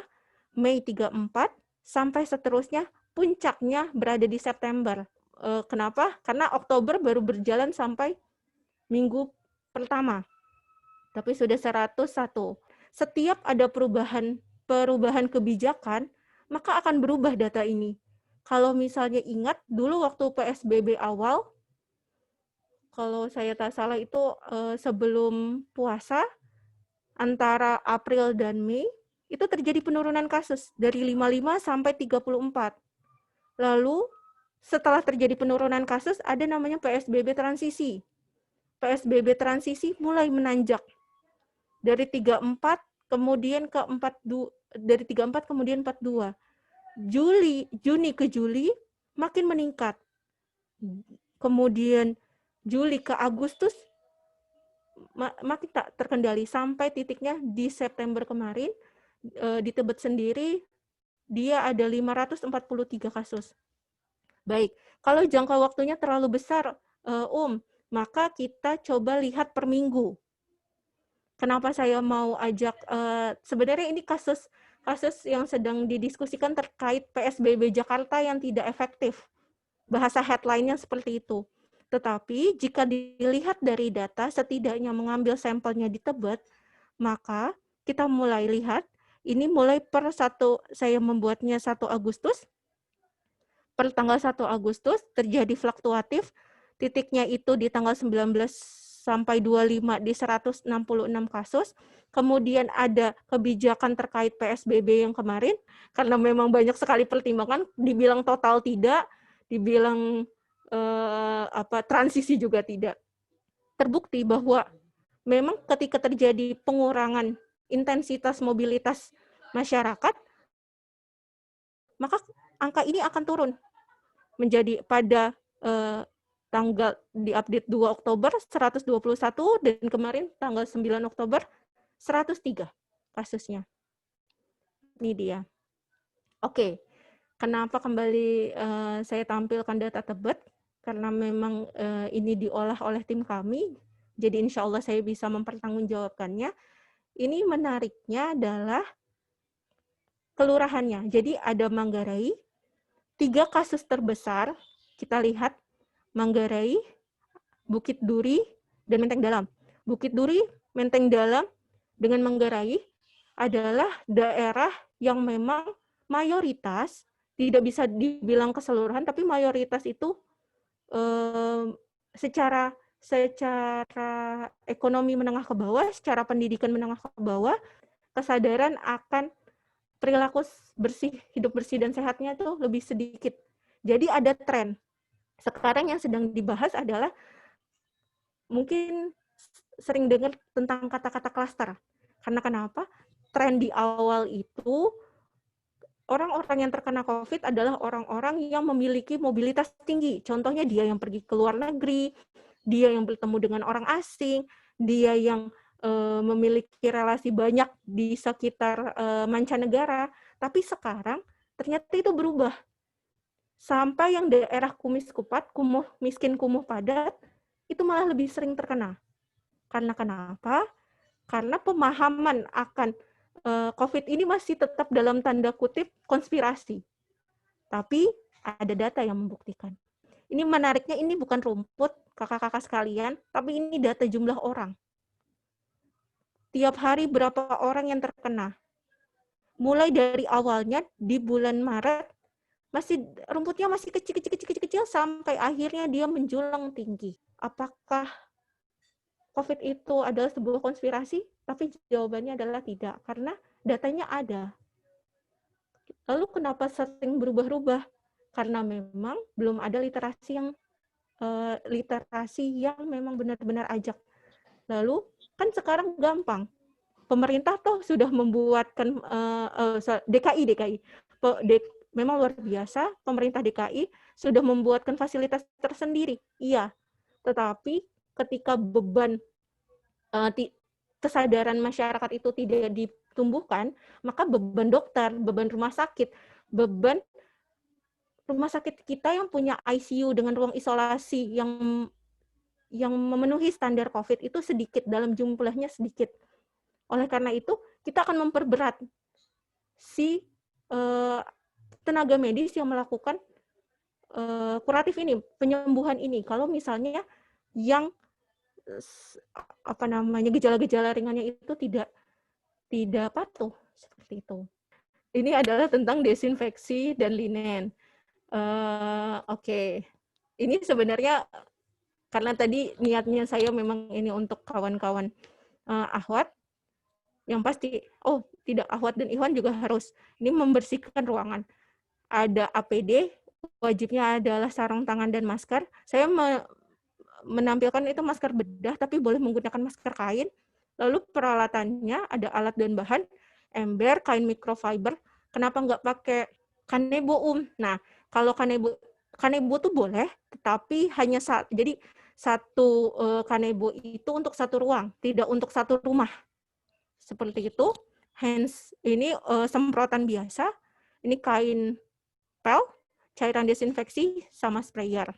Speaker 4: Mei 34, sampai seterusnya puncaknya berada di September. Kenapa? Karena Oktober baru berjalan sampai minggu pertama. Tapi sudah 101. Setiap ada perubahan kebijakan, maka akan berubah data ini. Kalau misalnya ingat, dulu waktu PSBB awal, kalau saya tak salah itu sebelum puasa, antara April dan Mei, itu terjadi penurunan kasus dari 55 sampai 34. Lalu, setelah terjadi penurunan kasus, ada namanya PSBB transisi. PSBB transisi mulai menanjak. Dari 34 kemudian ke 42, dari 34 kemudian 42. Juni ke Juli makin meningkat. Kemudian Juli ke Agustus makin tak terkendali sampai titiknya di September kemarin di Tebet sendiri dia ada 543 kasus. Baik, kalau jangka waktunya terlalu besar, maka kita coba lihat per minggu. Kenapa saya mau ajak, sebenarnya ini kasus yang sedang didiskusikan terkait PSBB Jakarta yang tidak efektif. bahasa headline-nya seperti itu. Tetapi jika dilihat dari data, setidaknya mengambil sampelnya di Tebet, maka kita mulai lihat, ini mulai saya membuatnya 1 Agustus, per tanggal 1 Agustus terjadi fluktuatif, titiknya itu di tanggal 19 sampai 25 di 166 kasus, kemudian ada kebijakan terkait PSBB yang kemarin, karena memang banyak sekali pertimbangan, dibilang total tidak, dibilang transisi juga tidak. Terbukti bahwa memang ketika terjadi pengurangan intensitas mobilitas masyarakat, maka angka ini akan turun menjadi pada tanggal di update 2 Oktober 121 dan kemarin tanggal 9 Oktober 103 kasusnya. Ini dia. Oke, kenapa kembali saya tampilkan data Tebet? Karena memang ini diolah oleh tim kami, jadi insya Allah saya bisa mempertanggungjawabkannya. Ini menariknya adalah kelurahannya. Jadi ada Manggarai, 3 kasus terbesar, kita lihat Manggarai, Bukit Duri, dan Menteng Dalam. Bukit Duri, Menteng Dalam, dengan Manggarai adalah daerah yang memang mayoritas, tidak bisa dibilang keseluruhan, tapi mayoritas itu secara ekonomi menengah ke bawah, secara pendidikan menengah ke bawah, kesadaran akan perilaku bersih, hidup bersih dan sehatnya itu lebih sedikit. Jadi ada tren. Sekarang yang sedang dibahas adalah mungkin sering dengar tentang kata-kata klaster. Karena kenapa? Tren di awal itu orang-orang yang terkena COVID adalah orang-orang yang memiliki mobilitas tinggi. Contohnya dia yang pergi ke luar negeri, dia yang bertemu dengan orang asing, dia yang memiliki relasi banyak di sekitar mancanegara. Tapi sekarang ternyata itu berubah. Sampai yang daerah kumis kupat, kumuh miskin, kumuh padat, itu malah lebih sering terkena. Karena kenapa? Karena pemahaman akan COVID ini masih tetap dalam tanda kutip konspirasi. Tapi ada data yang membuktikan. Ini menariknya, ini bukan rumput, kakak-kakak sekalian, tapi ini data jumlah orang. Tiap hari berapa orang yang terkena. Mulai dari awalnya di bulan Maret, rumputnya masih kecil sampai akhirnya dia menjulang tinggi. Apakah COVID itu adalah sebuah konspirasi? Tapi jawabannya adalah tidak, karena datanya ada. Lalu kenapa sering berubah-ubah? Karena memang belum ada literasi yang memang benar-benar ajak. Lalu kan sekarang gampang. Pemerintah toh sudah membuatkan DKI. Memang luar biasa, pemerintah DKI sudah membuatkan fasilitas tersendiri. Iya, tetapi ketika beban kesadaran masyarakat itu tidak ditumbuhkan, maka beban dokter, beban rumah sakit, beban rumah sakit kita yang punya ICU dengan ruang isolasi yang memenuhi standar COVID itu sedikit, dalam jumlahnya sedikit. Oleh karena itu, kita akan memperberat si tenaga medis yang melakukan kuratif ini, penyembuhan ini. Kalau misalnya yang gejala-gejala ringannya itu tidak patuh seperti itu. Ini adalah tentang desinfeksi dan linen. Oke. Ini sebenarnya karena tadi niatnya saya memang ini untuk kawan-kawan Ahwat, yang pasti, tidak, Ahwat dan Ikhwan juga harus ini membersihkan ruangan. Ada APD, wajibnya adalah sarung tangan dan masker. Saya menampilkan itu masker bedah, tapi boleh menggunakan masker kain. Lalu peralatannya ada alat dan bahan, ember, kain microfiber. Kenapa nggak pakai kanebo? Nah, kalau kanebo tuh boleh, tetapi hanya jadi satu kanebo itu untuk satu ruang, tidak untuk satu rumah. Seperti itu. Hands ini semprotan biasa. Ini kain pel, cairan desinfeksi, sama sprayer.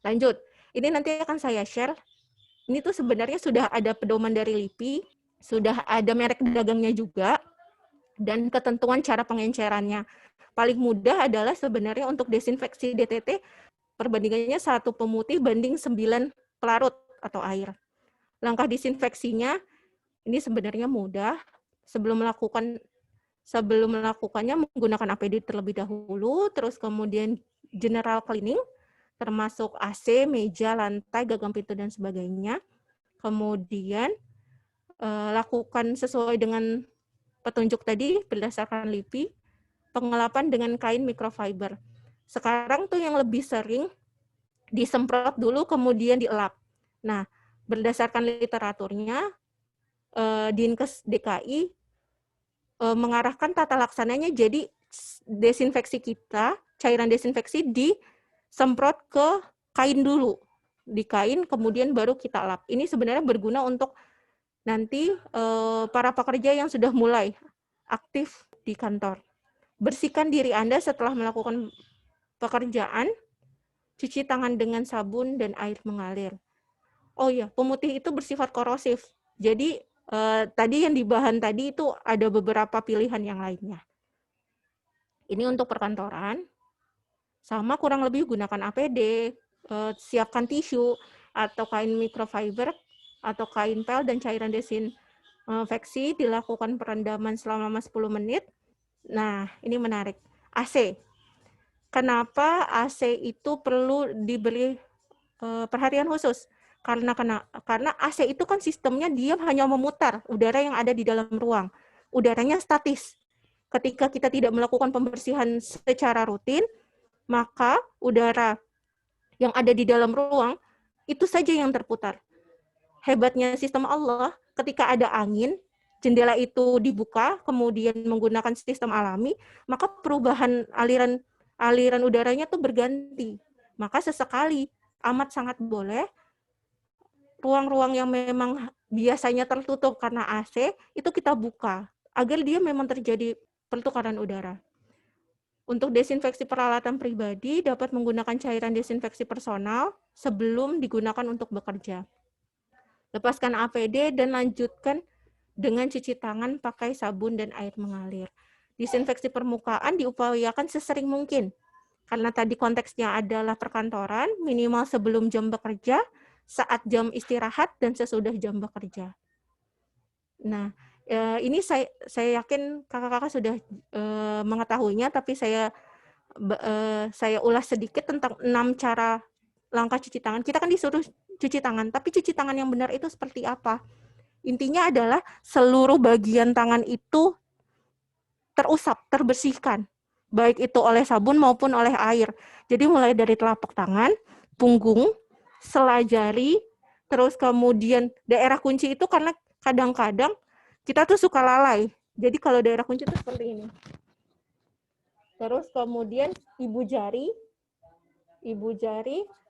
Speaker 4: Lanjut, ini nanti akan saya share. Ini tuh sebenarnya sudah ada pedoman dari LIPI, sudah ada merek dagangnya juga, dan ketentuan cara pengencerannya. paling mudah adalah sebenarnya untuk desinfeksi DTT, perbandingannya 1 pemutih banding 9 pelarut atau air. Langkah disinfeksinya ini sebenarnya mudah. Sebelum melakukannya menggunakan APD terlebih dahulu, terus kemudian general cleaning, termasuk AC, meja, lantai, gagang pintu, dan sebagainya. Kemudian lakukan sesuai dengan petunjuk tadi berdasarkan LIPI, pengelapan dengan kain microfiber. Sekarang tuh yang lebih sering disemprot dulu kemudian dielap. Nah, berdasarkan literaturnya, Dinkes DKI mengarahkan tata laksananya jadi desinfeksi kita, cairan desinfeksi disemprot ke kain dulu. Di kain kemudian baru kita lap. Ini sebenarnya berguna untuk nanti para pekerja yang sudah mulai aktif di kantor. Bersihkan diri Anda setelah melakukan pekerjaan, cuci tangan dengan sabun dan air mengalir. Oh ya, pemutih itu bersifat korosif. Jadi tadi yang dibahan tadi itu ada beberapa pilihan yang lainnya. Ini untuk perkantoran, sama kurang lebih gunakan APD, siapkan tisu atau kain microfiber atau kain pel dan cairan desinfeksi, dilakukan perendaman selama 10 menit. Nah, ini menarik. AC. Kenapa AC itu perlu diberi perhatian khusus? Karena AC itu kan sistemnya dia hanya memutar udara yang ada di dalam ruang. Udaranya statis. Ketika kita tidak melakukan pembersihan secara rutin, maka udara yang ada di dalam ruang itu saja yang terputar. Hebatnya sistem Allah, ketika ada angin, jendela itu dibuka, kemudian menggunakan sistem alami, maka perubahan aliran udaranya itu berganti. Maka sesekali amat sangat boleh ruang-ruang yang memang biasanya tertutup karena AC, itu kita buka, agar dia memang terjadi pertukaran udara. Untuk desinfeksi peralatan pribadi, dapat menggunakan cairan desinfeksi personal sebelum digunakan untuk bekerja. Lepaskan APD dan lanjutkan dengan cuci tangan pakai sabun dan air mengalir. Desinfeksi permukaan diupayakan sesering mungkin. Karena tadi konteksnya adalah perkantoran, minimal sebelum jam bekerja, saat jam istirahat, dan sesudah jam bekerja. Nah, ini saya yakin kakak-kakak sudah mengetahuinya, tapi saya ulas sedikit tentang 6 cara langkah cuci tangan. Kita kan disuruh cuci tangan, tapi cuci tangan yang benar itu seperti apa? Intinya adalah seluruh bagian tangan itu terusap, terbersihkan, baik itu oleh sabun maupun oleh air. Jadi mulai dari telapak tangan, punggung, sela jari, terus kemudian daerah kunci itu karena kadang-kadang kita tuh suka lalai. Jadi kalau daerah kunci itu seperti ini. Terus kemudian ibu jari,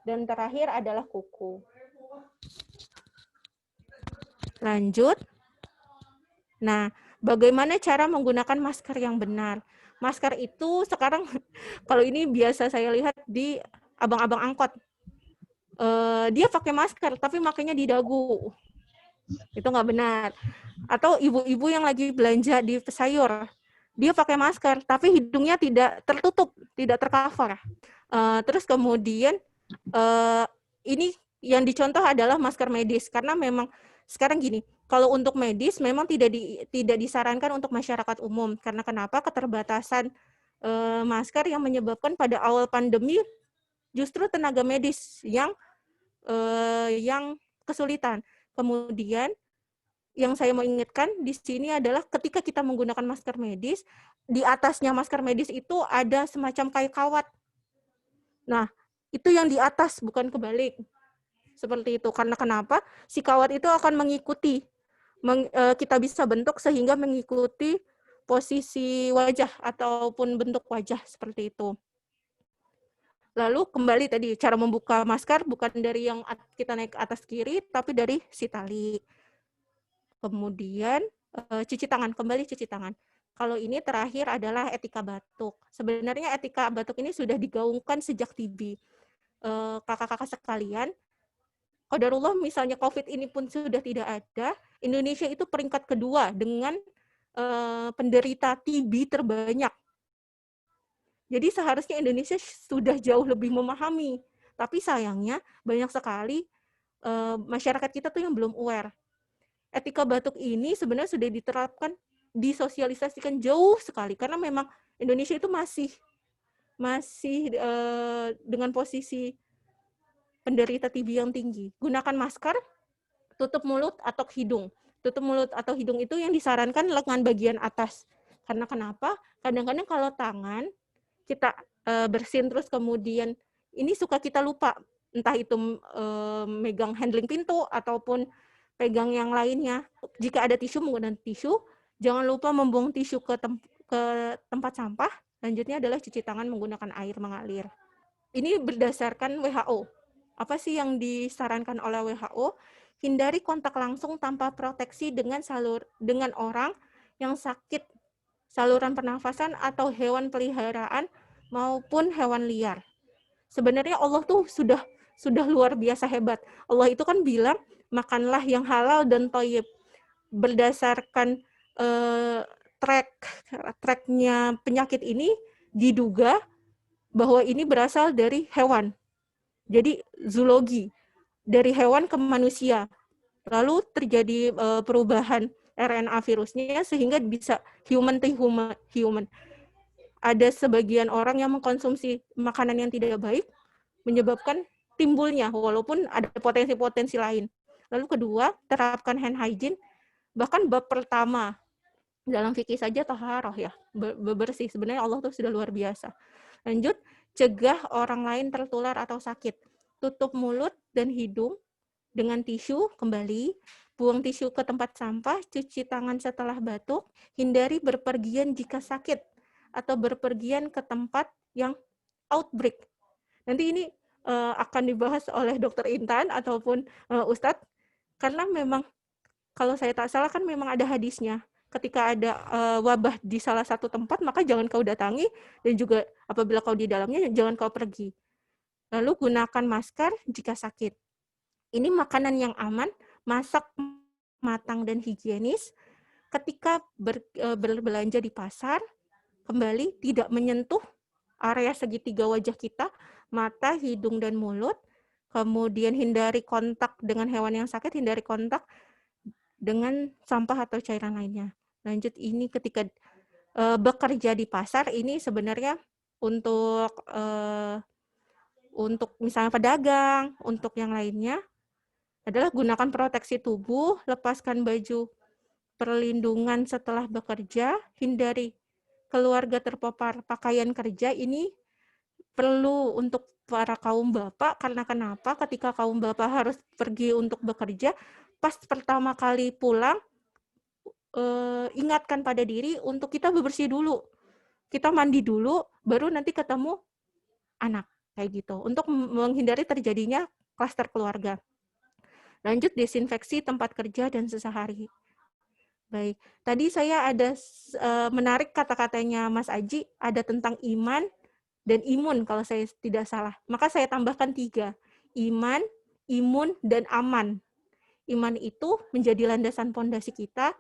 Speaker 4: dan terakhir adalah kuku. Lanjut. Nah, bagaimana cara menggunakan masker yang benar? Masker itu sekarang, kalau ini biasa saya lihat di abang-abang angkot. Dia pakai masker, tapi makanya di dagu. Itu nggak benar. Atau ibu-ibu yang lagi belanja di sayur, dia pakai masker, tapi hidungnya tidak tertutup, tidak tercover. Terus kemudian, ini yang dicontoh adalah masker medis, karena memang sekarang gini, kalau untuk medis memang tidak disarankan untuk masyarakat umum. Karena kenapa? Keterbatasan masker yang menyebabkan pada awal pandemi justru tenaga medis yang kesulitan. Kemudian yang saya mau ingatkan di sini adalah ketika kita menggunakan masker medis, di atasnya masker medis itu ada semacam kayak kawat. Nah, itu yang di atas, bukan kebalik. Seperti itu. Karena kenapa? Si kawat itu akan mengikuti, kita bisa bentuk sehingga mengikuti posisi wajah ataupun bentuk wajah seperti itu. Lalu kembali tadi, cara membuka masker bukan dari yang kita naik ke atas kiri, tapi dari si tali. Kemudian cuci tangan, kembali cuci tangan. Kalau ini terakhir adalah etika batuk. Sebenarnya etika batuk ini sudah digaungkan sejak TB. Kakak-kakak sekalian, qadarullah misalnya COVID ini pun sudah tidak ada, Indonesia itu peringkat kedua dengan penderita TB terbanyak. Jadi seharusnya Indonesia sudah jauh lebih memahami. Tapi sayangnya banyak sekali masyarakat kita tuh yang belum aware. Etika batuk ini sebenarnya sudah diterapkan, disosialisasikan jauh sekali karena memang Indonesia itu masih dengan posisi penderita TB yang tinggi. Gunakan masker, tutup mulut atau hidung. Tutup mulut atau hidung itu yang disarankan lengan bagian atas. Karena kenapa? Kadang-kadang kalau tangan kita bersin terus kemudian ini suka kita lupa, entah itu megang handling pintu ataupun pegang yang lainnya. Jika ada tisu, menggunakan tisu. Jangan lupa membuang tisu ke tempat sampah. Lanjutnya adalah cuci tangan menggunakan air mengalir. Ini berdasarkan WHO. Apa sih yang disarankan oleh WHO? Hindari kontak langsung tanpa proteksi dengan orang yang sakit saluran pernafasan atau hewan peliharaan maupun hewan liar. Sebenarnya Allah tuh sudah luar biasa hebat. Allah itu kan bilang, makanlah yang halal dan thayyib. Berdasarkan tracknya penyakit ini diduga bahwa ini berasal dari hewan. Jadi zoologi, dari hewan ke manusia. Lalu terjadi perubahan RNA virusnya sehingga bisa human to human. Ada sebagian orang yang mengkonsumsi makanan yang tidak baik menyebabkan timbulnya, walaupun ada potensi-potensi lain. Lalu kedua, terapkan hand hygiene. Bahkan bab pertama dalam fikih saja taharah ya, bebersih. Sebenarnya Allah tuh sudah luar biasa. Lanjut, cegah orang lain tertular atau sakit. Tutup mulut dan hidung dengan tisu kembali, buang tisu ke tempat sampah, cuci tangan setelah batuk, hindari berpergian jika sakit atau berpergian ke tempat yang outbreak. Nanti ini akan dibahas oleh Dr. Intan ataupun Ustadz, karena memang kalau saya tak salah kan memang ada hadisnya. Ketika ada wabah di salah satu tempat, maka jangan kau datangi, dan juga apabila kau di dalamnya, jangan kau pergi. Lalu gunakan masker jika sakit. Ini makanan yang aman, masak matang dan higienis. Ketika berbelanja di pasar, kembali tidak menyentuh area segitiga wajah kita, mata, hidung, dan mulut. Kemudian hindari kontak dengan hewan yang sakit, hindari kontak dengan sampah atau cairan lainnya. Lanjut, ini ketika bekerja di pasar, ini sebenarnya untuk misalnya pedagang, untuk yang lainnya, adalah gunakan proteksi tubuh, lepaskan baju perlindungan setelah bekerja, hindari keluarga terpapar pakaian kerja. Ini perlu untuk para kaum bapak, karena kenapa? Ketika kaum bapak harus pergi untuk bekerja, pas pertama kali pulang, ingatkan pada diri untuk kita bebersih dulu. Kita mandi dulu, baru nanti ketemu anak, kayak gitu. Untuk menghindari terjadinya klaster keluarga. Lanjut, desinfeksi tempat kerja dan sehari-hari. Baik, tadi saya ada menarik kata-katanya Mas Aji, ada tentang iman dan imun kalau saya tidak salah. Maka saya tambahkan 3, iman, imun, dan aman. Iman itu menjadi landasan pondasi kita.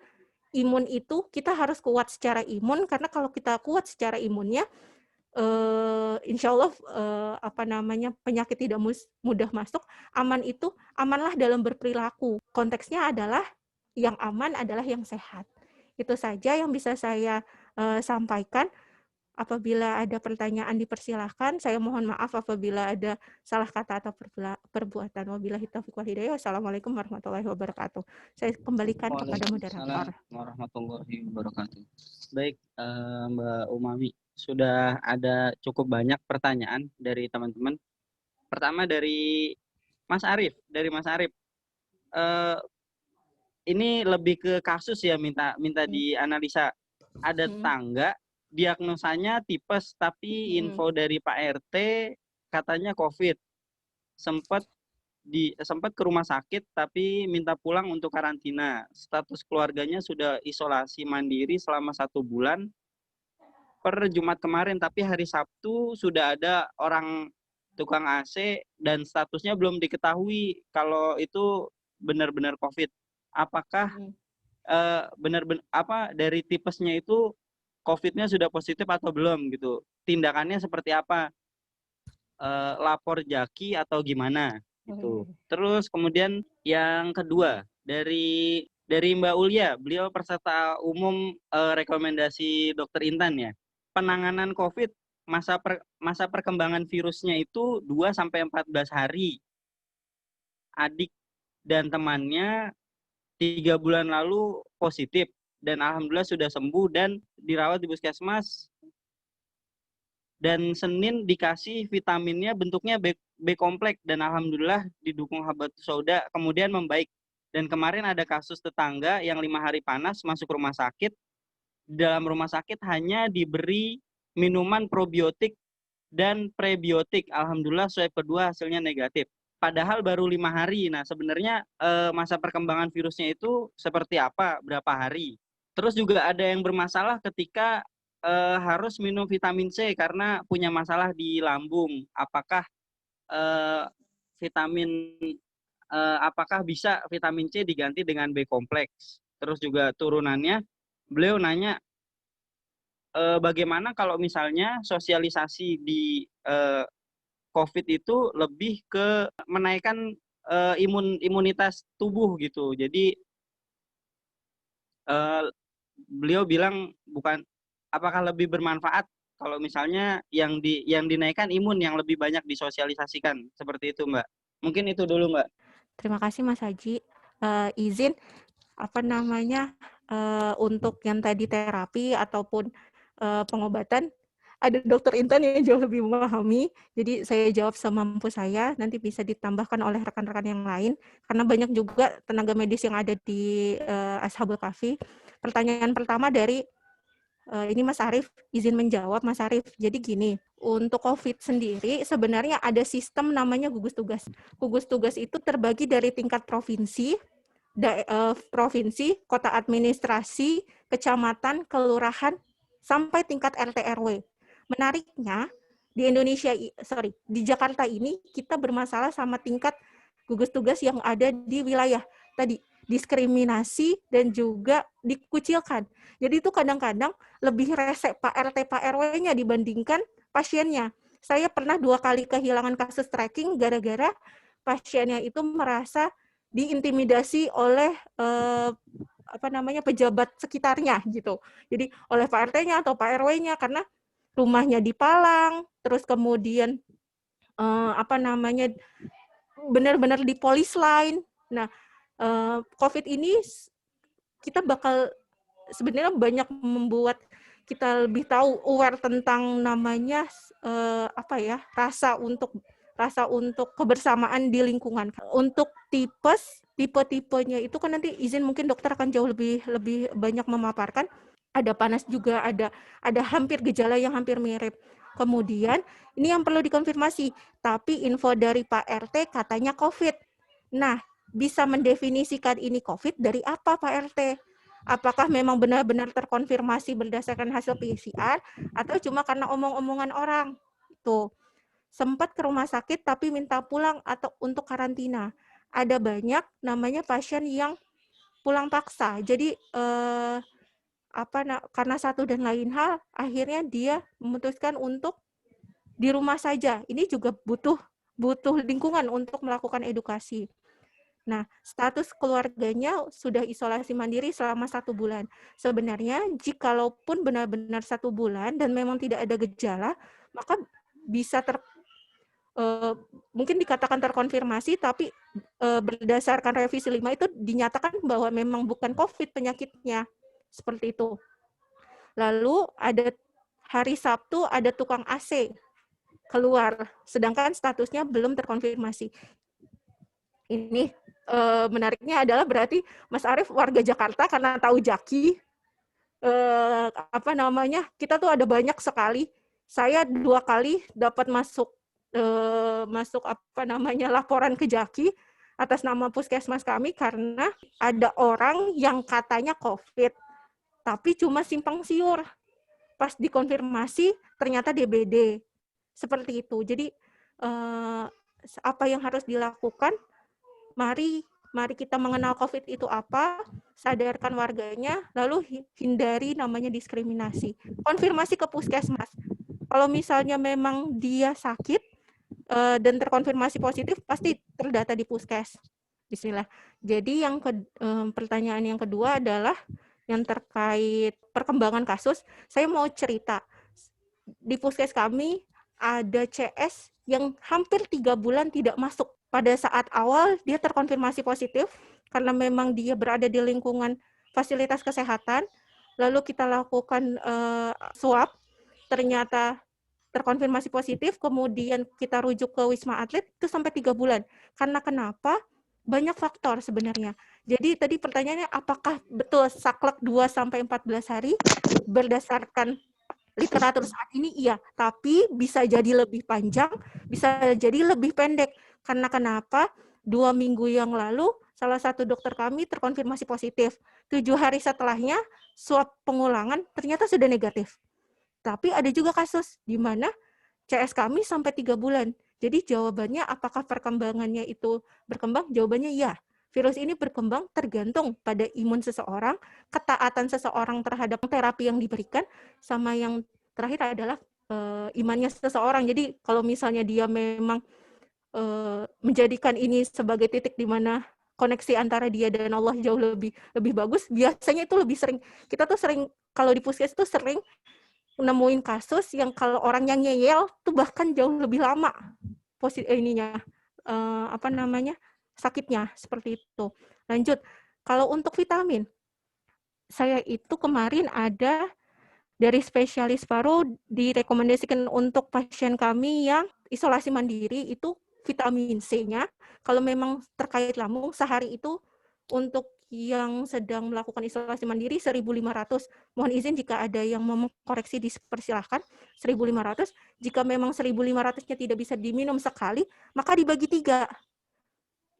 Speaker 4: Imun itu kita harus kuat secara imun, karena kalau kita kuat secara imunnya, insya Allah penyakit tidak mudah masuk. Aman itu amanlah dalam berperilaku. Konteksnya adalah yang aman adalah yang sehat. Itu saja yang bisa saya sampaikan. Apabila ada pertanyaan dipersilahkan. Saya mohon maaf apabila ada salah kata atau perbuatan. Wabillahi taufiq wal hidayah. Wassalamualaikum warahmatullahi wabarakatuh. Saya kembalikan kepada moderator.
Speaker 1: Warahmatullahi wabarakatuh. Baik, Mbak Umami, sudah ada cukup banyak pertanyaan dari teman-teman. Pertama dari Mas Arif. Ini lebih ke kasus ya, minta dianalisa. Ada tetangga, diagnosanya tipes, tapi info dari Pak RT katanya COVID. Sempat ke rumah sakit, tapi minta pulang untuk karantina. Status keluarganya sudah isolasi mandiri selama 1 bulan. Per Jumat kemarin, tapi hari Sabtu sudah ada orang tukang AC dan statusnya belum diketahui kalau itu benar-benar COVID. Apakah benar-benar dari tipesnya itu COVID-nya sudah positif atau belum gitu. Tindakannya seperti apa? Lapor Jaki atau gimana gitu. Terus kemudian yang kedua dari Mbak Ulia, beliau peserta umum rekomendasi Dokter Intan ya. Penanganan COVID masa perkembangan virusnya itu 2 sampai 14 hari. Adik dan temannya 3 bulan lalu positif dan alhamdulillah sudah sembuh dan dirawat di puskesmas. Dan Senin dikasih vitaminnya bentuknya B kompleks dan alhamdulillah didukung habatus sauda kemudian membaik. Dan kemarin ada kasus tetangga yang 5 hari panas masuk rumah sakit. Dalam rumah sakit hanya diberi minuman probiotik dan prebiotik. Alhamdulillah swab kedua hasilnya negatif. Padahal baru 5 hari. Nah sebenarnya masa perkembangan virusnya itu seperti apa, berapa hari. Terus juga ada yang bermasalah ketika harus minum vitamin C karena punya masalah di lambung. Apakah apakah bisa vitamin C diganti dengan B kompleks? Terus juga turunannya, beliau nanya bagaimana kalau misalnya sosialisasi di COVID itu lebih ke menaikkan imunitas tubuh gitu. Jadi beliau bilang apakah lebih bermanfaat kalau misalnya yang dinaikkan imun yang lebih banyak disosialisasikan seperti itu Mbak. Mungkin itu dulu Mbak.
Speaker 4: Terima kasih Mas Haji. Izin untuk yang tadi terapi ataupun pengobatan ada Dokter Intan yang jauh lebih memahami, jadi saya jawab semampu saya, nanti bisa ditambahkan oleh rekan-rekan yang lain, karena banyak juga tenaga medis yang ada di Ashabul Kahfi. Pertanyaan pertama dari ini Mas Arief, izin menjawab Mas Arief. Jadi gini, untuk COVID sendiri sebenarnya ada sistem namanya gugus tugas. Gugus tugas itu terbagi dari tingkat provinsi, kota administrasi, kecamatan, kelurahan, sampai tingkat RT RW. Menariknya di Jakarta ini kita bermasalah sama tingkat gugus tugas yang ada di wilayah tadi, diskriminasi dan juga dikucilkan. Jadi itu kadang-kadang lebih rese Pak RT Pak RW-nya dibandingkan pasiennya. Saya pernah 2 kali kehilangan kasus tracking gara-gara pasiennya itu merasa diintimidasi oleh pejabat sekitarnya gitu. Jadi oleh Pak RT-nya atau Pak RW-nya karena rumahnya di Palang, terus kemudian benar-benar di polis line. Nah, COVID ini kita bakal sebenarnya banyak membuat kita lebih tahu aware tentang namanya rasa untuk kebersamaan di lingkungan. Untuk tipe-tipenya itu kan nanti izin mungkin dokter akan jauh lebih banyak memaparkan. Ada panas juga, ada hampir gejala yang hampir mirip. Kemudian ini yang perlu dikonfirmasi, tapi info dari Pak RT katanya COVID. Nah, bisa mendefinisikan ini COVID dari apa Pak RT? Apakah memang benar-benar terkonfirmasi berdasarkan hasil PCR atau cuma karena omong-omongan orang? Tuh, sempat ke rumah sakit tapi minta pulang atau untuk karantina. Ada banyak namanya pasien yang pulang paksa. Jadi karena satu dan lain hal, akhirnya dia memutuskan untuk di rumah saja. Ini juga butuh lingkungan untuk melakukan edukasi. Nah, status keluarganya sudah isolasi mandiri selama 1 bulan. Sebenarnya, jikalaupun benar-benar 1 bulan dan memang tidak ada gejala, maka bisa mungkin dikatakan terkonfirmasi, tapi berdasarkan revisi 5 itu dinyatakan bahwa memang bukan COVID penyakitnya. Seperti itu. Lalu ada hari Sabtu ada tukang AC keluar, sedangkan statusnya belum terkonfirmasi. Ini menariknya adalah berarti Mas Arief warga Jakarta karena tahu Jaki, kita tuh ada banyak sekali. Saya 2 kali dapat masuk laporan ke Jaki atas nama puskesmas kami karena ada orang yang katanya COVID, tapi cuma simpang siur. Pas dikonfirmasi ternyata DBD. Seperti itu. Jadi apa yang harus dilakukan? Mari Mari kita mengenal COVID itu apa, sadarkan warganya, lalu hindari namanya diskriminasi. Konfirmasi ke puskesmas. Kalau misalnya memang dia sakit dan terkonfirmasi positif, pasti terdata di puskes. Bismillah. Jadi yang pertanyaan yang kedua adalah yang terkait perkembangan kasus. Saya mau cerita. Di puskes kami ada CS yang hampir 3 bulan tidak masuk. Pada saat awal dia terkonfirmasi positif karena memang dia berada di lingkungan fasilitas kesehatan, lalu kita lakukan swab, ternyata terkonfirmasi positif, kemudian kita rujuk ke Wisma Atlet, itu sampai 3 bulan. Karena kenapa? Banyak faktor sebenarnya. Jadi tadi pertanyaannya apakah betul saklek 2-14 hari? Berdasarkan literatur saat ini iya, tapi bisa jadi lebih panjang, bisa jadi lebih pendek. Karena kenapa? 2 minggu yang lalu, salah satu dokter kami terkonfirmasi positif. 7 hari setelahnya, swab pengulangan ternyata sudah negatif. Tapi ada juga kasus di mana CS kami sampai 3 bulan. Jadi jawabannya apakah perkembangannya itu berkembang? Jawabannya iya. Virus ini berkembang tergantung pada imun seseorang, ketaatan seseorang terhadap terapi yang diberikan, sama yang terakhir adalah imannya seseorang. Jadi kalau misalnya dia memang menjadikan ini sebagai titik di mana koneksi antara dia dan Allah jauh lebih bagus, biasanya itu lebih sering. Kita tuh sering, kalau di puskes itu sering nemuin kasus yang kalau orang yang ngeyel tuh bahkan jauh lebih lama sakitnya, seperti itu. Lanjut, kalau untuk vitamin, saya itu kemarin ada dari spesialis paru direkomendasikan untuk pasien kami yang isolasi mandiri itu vitamin C-nya, kalau memang terkait lambung, sehari itu untuk yang sedang melakukan isolasi mandiri 1.500. Mohon izin jika ada yang mau mengkoreksi dipersilahkan, 1.500. Jika memang 1.500-nya tidak bisa diminum sekali, maka dibagi 3.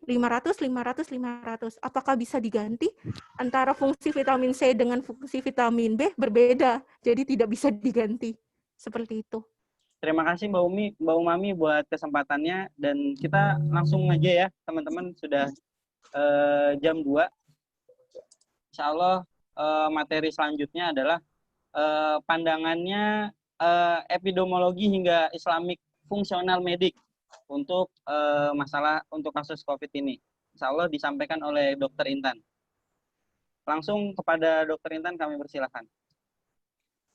Speaker 4: 500, 500, 500. Apakah bisa diganti? Antara fungsi vitamin C dengan fungsi vitamin B berbeda, jadi tidak bisa diganti. Seperti itu.
Speaker 1: Terima kasih Mbak Umami buat kesempatannya, dan kita langsung aja ya teman-teman, sudah jam 2. Insya Allah materi selanjutnya adalah pandangannya epidemiologi hingga Islamic fungsional medik untuk masalah untuk kasus COVID ini. Insya Allah disampaikan oleh Dr. Intan. Langsung kepada Dr. Intan kami persilahkan.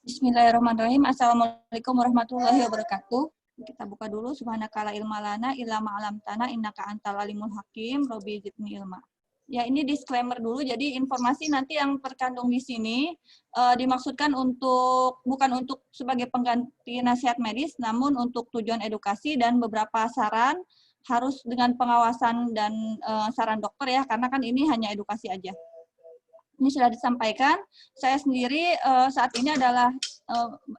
Speaker 5: Bismillahirrahmanirrahim. Assalamualaikum warahmatullahi wabarakatuh. Kita buka dulu. Subhanaka la ilma lana illa ma 'allamtana innaka antal alimul hakim. Robbi zidni ilma. Ya, ini disclaimer dulu. Jadi informasi nanti yang terkandung di sini dimaksudkan bukan untuk sebagai pengganti nasihat medis, namun untuk tujuan edukasi dan beberapa saran, harus dengan pengawasan dan saran dokter ya, karena kan ini hanya edukasi aja. Ini sudah disampaikan. Saya sendiri saat ini adalah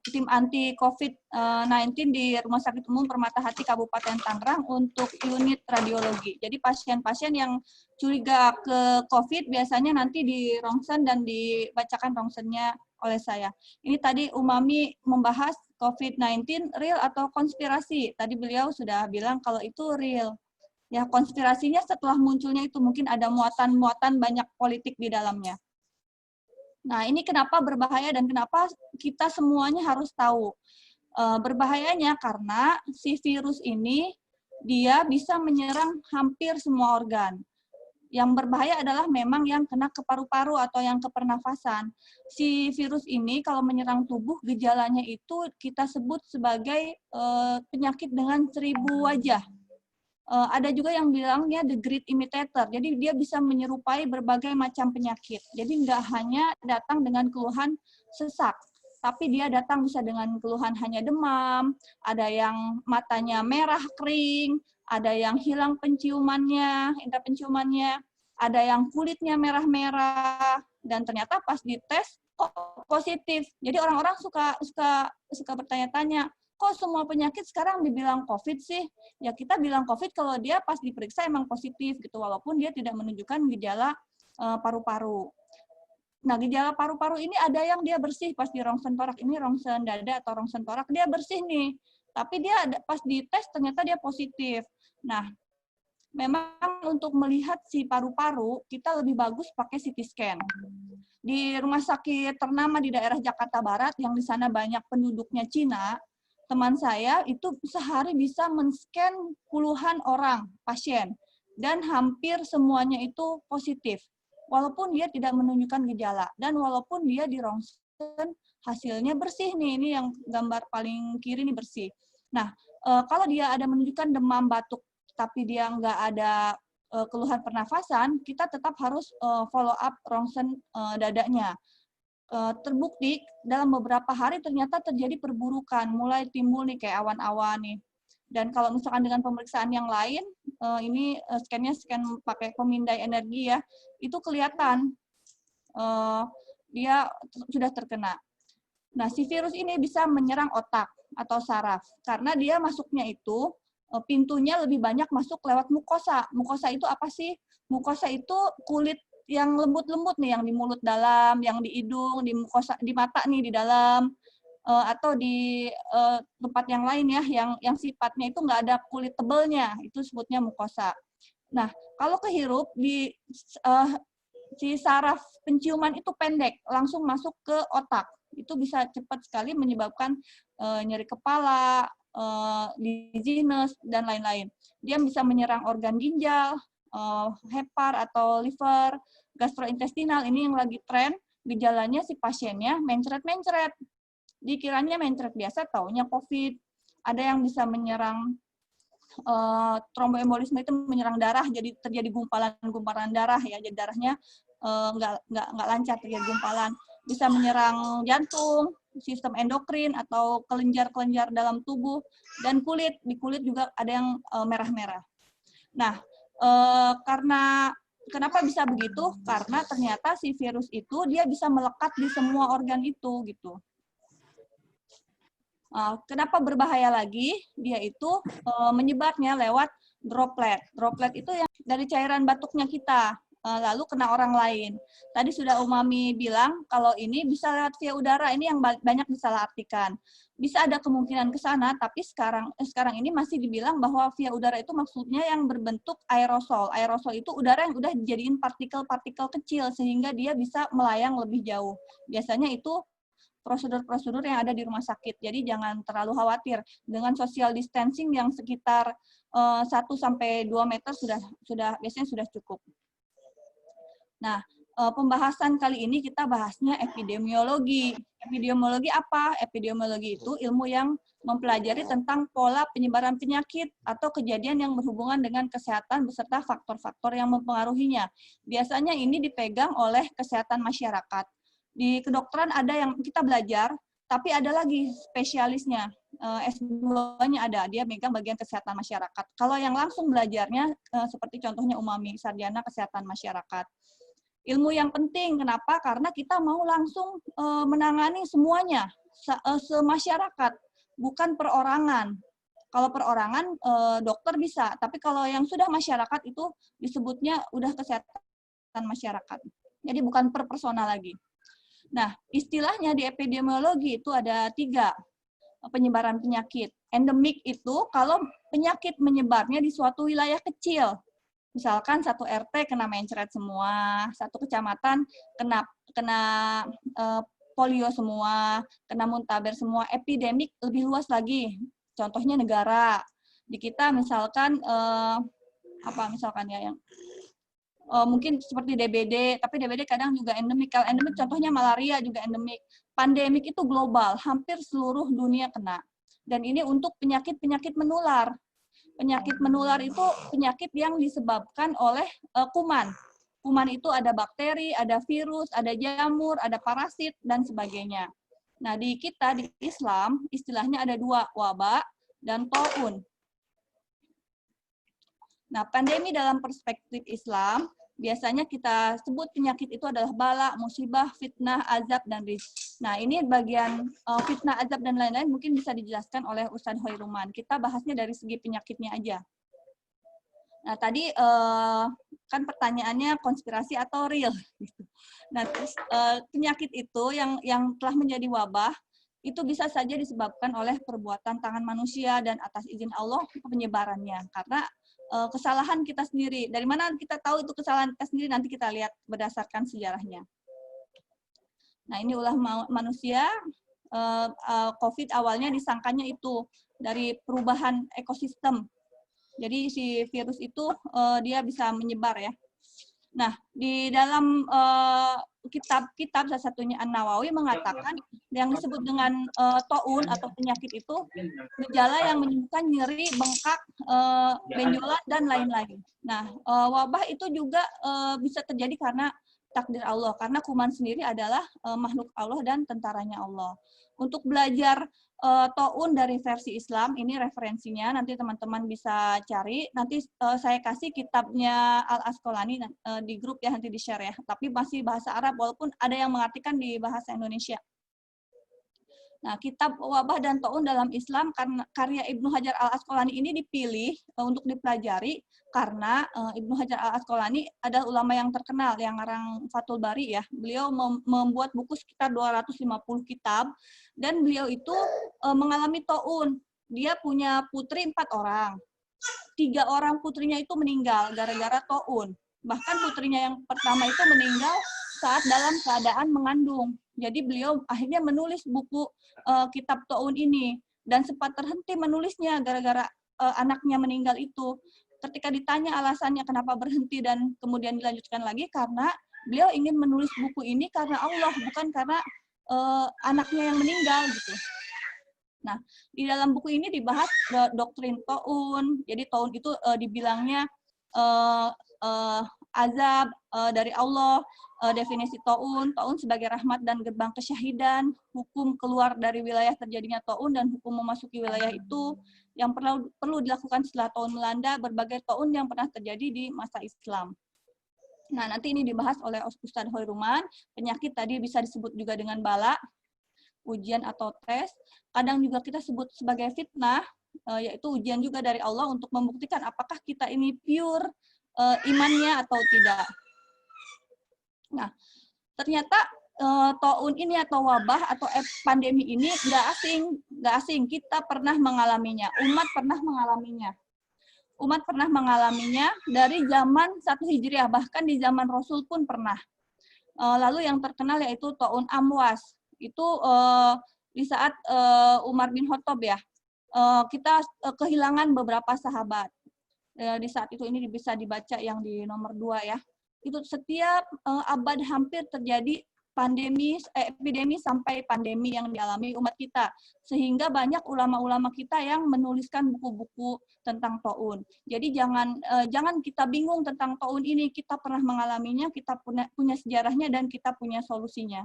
Speaker 5: tim anti COVID-19 di Rumah Sakit Umum Permata Hati Kabupaten Tangerang untuk unit radiologi. Jadi pasien-pasien yang curiga ke COVID biasanya nanti di rongsen dan dibacakan rongsennya oleh saya. Ini tadi Umami membahas COVID-19 real atau konspirasi. Tadi beliau sudah bilang kalau itu real. Ya, konspirasinya setelah munculnya itu mungkin ada muatan-muatan banyak politik di dalamnya. Nah, ini kenapa berbahaya dan kenapa kita semuanya harus tahu. Berbahayanya karena si virus ini dia bisa menyerang hampir semua organ. Yang berbahaya adalah memang yang kena ke paru-paru atau yang ke pernafasan. Si virus ini kalau menyerang tubuh, gejalanya itu kita sebut sebagai penyakit dengan 1000 wajah. Ada juga yang bilangnya the great imitator, jadi dia bisa menyerupai berbagai macam penyakit. Jadi nggak hanya datang dengan keluhan sesak, tapi dia datang bisa dengan keluhan hanya demam, ada yang matanya merah kering, ada yang hilang penciumannya, indera penciumannya, ada yang kulitnya merah-merah, dan ternyata pas dites kok positif. Jadi orang-orang suka bertanya-tanya, kok semua penyakit sekarang dibilang COVID sih? Ya kita bilang COVID kalau dia pas diperiksa emang positif gitu, walaupun dia tidak menunjukkan gejala paru-paru. Nah, gejala paru-paru ini ada yang dia bersih pas di rongsen torak, ini rongsen dada atau rongsen torak, dia bersih nih. Tapi dia pas dites ternyata dia positif. Nah, memang untuk melihat si paru-paru, kita lebih bagus pakai CT scan. Di rumah sakit ternama di daerah Jakarta Barat, yang di sana banyak penduduknya Cina, teman saya itu sehari bisa men-scan puluhan orang pasien, dan hampir semuanya itu positif. Walaupun dia tidak menunjukkan gejala, dan walaupun dia di ronsen, hasilnya bersih nih, ini yang gambar paling kiri ini bersih. Nah, kalau dia ada menunjukkan demam, batuk, tapi dia nggak ada keluhan pernafasan, kita tetap harus follow up ronsen dadanya. Terbukti dalam beberapa hari ternyata terjadi perburukan, mulai timbul nih kayak awan-awan nih. Dan kalau misalkan dengan pemeriksaan yang lain, ini scan-nya scan pakai pemindai energi ya, itu kelihatan dia sudah terkena. Nah, si virus ini bisa menyerang otak atau saraf, karena dia masuknya itu, pintunya lebih banyak masuk lewat mukosa. Mukosa itu apa sih? Mukosa itu kulit yang lembut-lembut nih, yang di mulut dalam, yang di hidung, di mukosa, di mata nih di dalam, atau di tempat yang lain ya, yang sifatnya itu nggak ada kulit tebelnya, itu sebutnya mukosa. Nah, kalau kehirup di si saraf penciuman itu pendek, langsung masuk ke otak. Itu bisa cepat sekali menyebabkan nyeri kepala, dizziness, dan lain-lain. Dia bisa menyerang organ ginjal, hepar atau liver, gastrointestinal, ini yang lagi tren, gejalanya si pasiennya mencret-mencret. Dikiranya mencret biasa, taunya COVID. Ada yang bisa menyerang tromboembolisme, itu menyerang darah, jadi terjadi gumpalan darah ya, jadi darahnya nggak lancar, terjadi gumpalan. Bisa menyerang jantung, sistem endokrin atau kelenjar-kelenjar dalam tubuh, dan kulit. Di kulit juga ada yang merah-merah. Nah, karena kenapa bisa begitu? Karena ternyata si virus itu dia bisa melekat di semua organ itu gitu. Kenapa berbahaya lagi? Dia itu menyebarnya lewat droplet. Droplet itu yang dari cairan batuknya kita, lalu kena orang lain. Tadi sudah Umami bilang kalau ini bisa lewat via udara, ini yang banyak disalahartikan. Bisa ada kemungkinan ke sana, tapi sekarang ini masih dibilang bahwa via udara itu maksudnya yang berbentuk aerosol. Aerosol itu udara yang udah dijadiin partikel-partikel kecil sehingga dia bisa melayang lebih jauh. Biasanya itu prosedur-prosedur yang ada di rumah sakit. Jadi jangan terlalu khawatir. Dengan social distancing yang sekitar 1-2 meter biasanya sudah cukup. Nah, pembahasan kali ini kita bahasnya epidemiologi. Epidemiologi apa? Epidemiologi itu ilmu yang mempelajari tentang pola penyebaran penyakit atau kejadian yang berhubungan dengan kesehatan beserta faktor-faktor yang mempengaruhinya. Biasanya ini dipegang oleh kesehatan masyarakat. Di kedokteran ada yang kita belajar, tapi ada lagi spesialisnya, S2-nya ada, dia megang bagian kesehatan masyarakat. Kalau yang langsung belajarnya, seperti contohnya Umami, sarjana kesehatan masyarakat. Ilmu yang penting, kenapa? Karena kita mau langsung menangani semuanya, semasyarakat, bukan perorangan. Kalau perorangan, dokter bisa, tapi kalau yang sudah masyarakat itu disebutnya udah kesehatan masyarakat. Jadi bukan per personal lagi. Nah, istilahnya di epidemiologi itu ada 3 penyebaran penyakit. Endemik itu kalau penyakit menyebarnya di suatu wilayah kecil. Misalkan satu RT kena mencret semua, satu kecamatan kena polio semua, kena muntaber semua. Epidemik lebih luas lagi. Contohnya negara. Di kita misalkan misalkan ya yang mungkin seperti DBD, tapi DBD kadang juga endemik. Kalau endemik contohnya malaria juga endemik. Pandemik itu global, hampir seluruh dunia kena. Dan ini untuk penyakit-penyakit menular. Penyakit menular itu penyakit yang disebabkan oleh kuman. Kuman itu ada bakteri, ada virus, ada jamur, ada parasit, dan sebagainya. Nah, di kita, di Islam, istilahnya ada 2, wabah dan taun. Nah, pandemi dalam perspektif Islam, biasanya kita sebut penyakit itu adalah bala, musibah, fitnah, azab, dan rizq. Nah, ini bagian fitnah, azab, dan lain-lain mungkin bisa dijelaskan oleh Ustadz Hoiruman. Kita bahasnya dari segi penyakitnya aja. Nah, tadi kan pertanyaannya konspirasi atau real. Nah, penyakit itu yang telah menjadi wabah, itu bisa saja disebabkan oleh perbuatan tangan manusia dan atas izin Allah penyebarannya. Karena kesalahan kita sendiri. Dari mana kita tahu itu kesalahan kita sendiri? Nanti kita lihat berdasarkan sejarahnya. Nah, ini ulah manusia. COVID awalnya disangkanya itu dari perubahan ekosistem. Jadi si virus itu dia bisa menyebar ya. Nah, di dalam kitab-kitab salah satunya An-Nawawi mengatakan yang disebut dengan taun atau penyakit itu gejala yang menyebabkan nyeri, bengkak, benjolan dan lain-lain. Nah, wabah itu juga bisa terjadi karena takdir Allah, karena kuman sendiri adalah makhluk Allah dan tentaranya Allah. Untuk belajar taun dari versi Islam, ini referensinya, nanti teman-teman bisa cari. Nanti saya kasih kitabnya Al-Asqalani di grup ya, nanti di-share ya. Tapi masih bahasa Arab, walaupun ada yang mengartikan di bahasa Indonesia. Nah, kitab wabah dan taun dalam Islam karya Ibnu Hajar Al-Asqalani ini dipilih untuk dipelajari karena Ibnu Hajar Al-Asqalani adalah ulama yang terkenal yang ngarang Fathul Bari ya. Beliau membuat buku sekitar 250 kitab dan beliau itu mengalami taun. Dia punya putri 4 orang. 3 orang putrinya itu meninggal gara-gara taun. Bahkan putrinya yang pertama itu meninggal saat dalam keadaan mengandung. Jadi beliau akhirnya menulis buku kitab taun ini dan sempat terhenti menulisnya gara-gara anaknya meninggal itu. Ketika ditanya alasannya kenapa berhenti dan kemudian dilanjutkan lagi, karena beliau ingin menulis buku ini karena Allah, bukan karena anaknya yang meninggal gitu. Nah, di dalam buku ini dibahas doktrin taun. Jadi taun itu dibilangnya azab dari Allah, definisi taun sebagai rahmat dan gerbang kesyahidan, hukum keluar dari wilayah terjadinya taun dan hukum memasuki wilayah itu, yang perlu dilakukan setelah taun melanda, berbagai taun yang pernah terjadi di masa Islam. Nah, nanti ini dibahas oleh Ustadz Hoiruman. Penyakit tadi bisa disebut juga dengan bala, ujian atau tes. Kadang juga kita sebut sebagai fitnah, yaitu ujian juga dari Allah untuk membuktikan apakah kita ini pure imannya atau tidak. Nah, ternyata taun ini atau wabah atau pandemi ini nggak asing. Kita pernah mengalaminya. Umat pernah mengalaminya dari zaman 1 Hijriah, bahkan di zaman Rasul pun pernah. Lalu yang terkenal yaitu taun Amwas. Itu di saat Umar bin Khattab ya. Kita kehilangan beberapa sahabat. Di saat itu ini bisa dibaca yang di nomor 2 ya. Itu setiap abad hampir terjadi epidemi sampai pandemi yang dialami umat kita. Sehingga banyak ulama-ulama kita yang menuliskan buku-buku tentang taun. Jadi jangan kita bingung tentang taun ini, kita pernah mengalaminya, kita punya sejarahnya dan kita punya solusinya.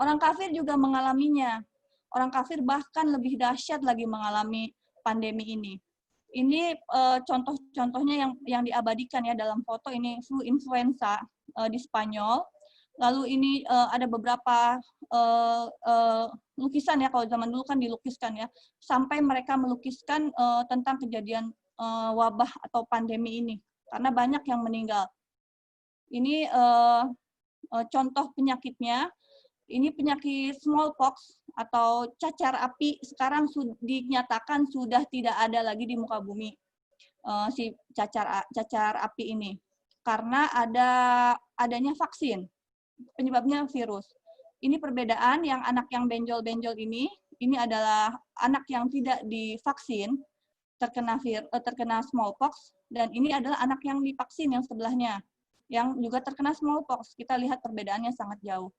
Speaker 5: Orang kafir juga mengalaminya. Orang kafir bahkan lebih dahsyat lagi mengalami pandemi ini. Ini contoh-contohnya yang diabadikan ya dalam foto ini flu influenza di Spanyol. Lalu ini ada beberapa lukisan ya, kalau zaman dulu kan dilukiskan ya, sampai mereka melukiskan tentang kejadian wabah atau pandemi ini karena banyak yang meninggal. Ini contoh penyakitnya. Ini penyakit smallpox atau cacar api sekarang dinyatakan sudah tidak ada lagi di muka bumi, si cacar api ini karena adanya vaksin, penyebabnya virus. Ini perbedaan, yang anak yang benjol-benjol ini adalah anak yang tidak divaksin terkena smallpox, dan ini adalah anak yang divaksin yang sebelahnya yang juga terkena smallpox. Kita lihat perbedaannya sangat jauh.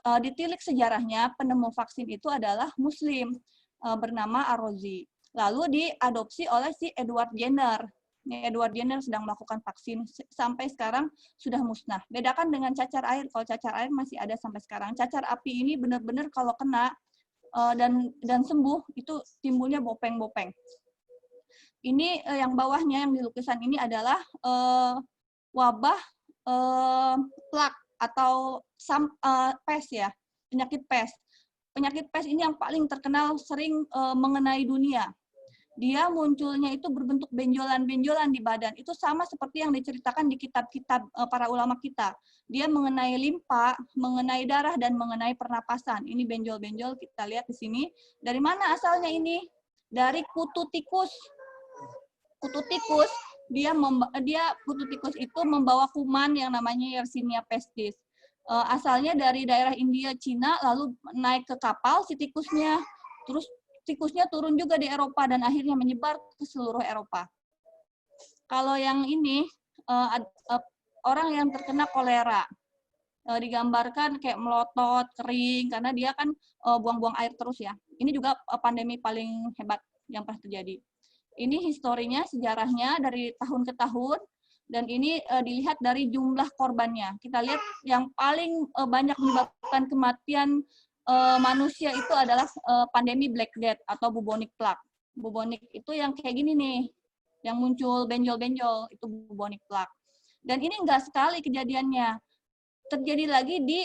Speaker 5: Ditilik sejarahnya, penemu vaksin itu adalah Muslim bernama Arrozi. Lalu diadopsi oleh si Edward Jenner. Edward Jenner sedang melakukan vaksin sampai sekarang sudah musnah. Bedakan dengan cacar air. Kalau cacar air masih ada sampai sekarang. Cacar api ini benar-benar kalau kena dan sembuh itu timbulnya bopeng-bopeng. Ini yang bawahnya yang di lukisan ini adalah wabah plak atau pes ya, penyakit pes. Penyakit pes ini yang paling terkenal, sering mengenai dunia. Dia munculnya itu berbentuk benjolan-benjolan di badan. Itu sama seperti yang diceritakan di kitab-kitab para ulama kita. Dia mengenai limpa, mengenai darah, dan mengenai pernapasan. Ini benjol-benjol, kita lihat di sini. Dari mana asalnya ini? Dari kutu tikus. kutu tikus, kutu tikus itu membawa kuman yang namanya Yersinia pestis. Asalnya dari daerah India, Cina, lalu naik ke kapal si tikusnya, terus tikusnya turun juga di Eropa dan akhirnya menyebar ke seluruh Eropa. Kalau yang ini orang yang terkena kolera, digambarkan kayak melotot, kering, karena dia kan buang-buang air terus ya. Ini juga pandemi paling hebat yang pernah terjadi. Ini historinya, sejarahnya dari tahun ke tahun, dan ini dilihat dari jumlah korbannya. Kita lihat yang paling banyak menyebabkan kematian manusia itu adalah pandemi Black Death atau bubonic plague. Bubonic itu yang kayak gini nih, yang muncul benjol-benjol, itu bubonic plague. Dan ini enggak sekali kejadiannya. Terjadi lagi di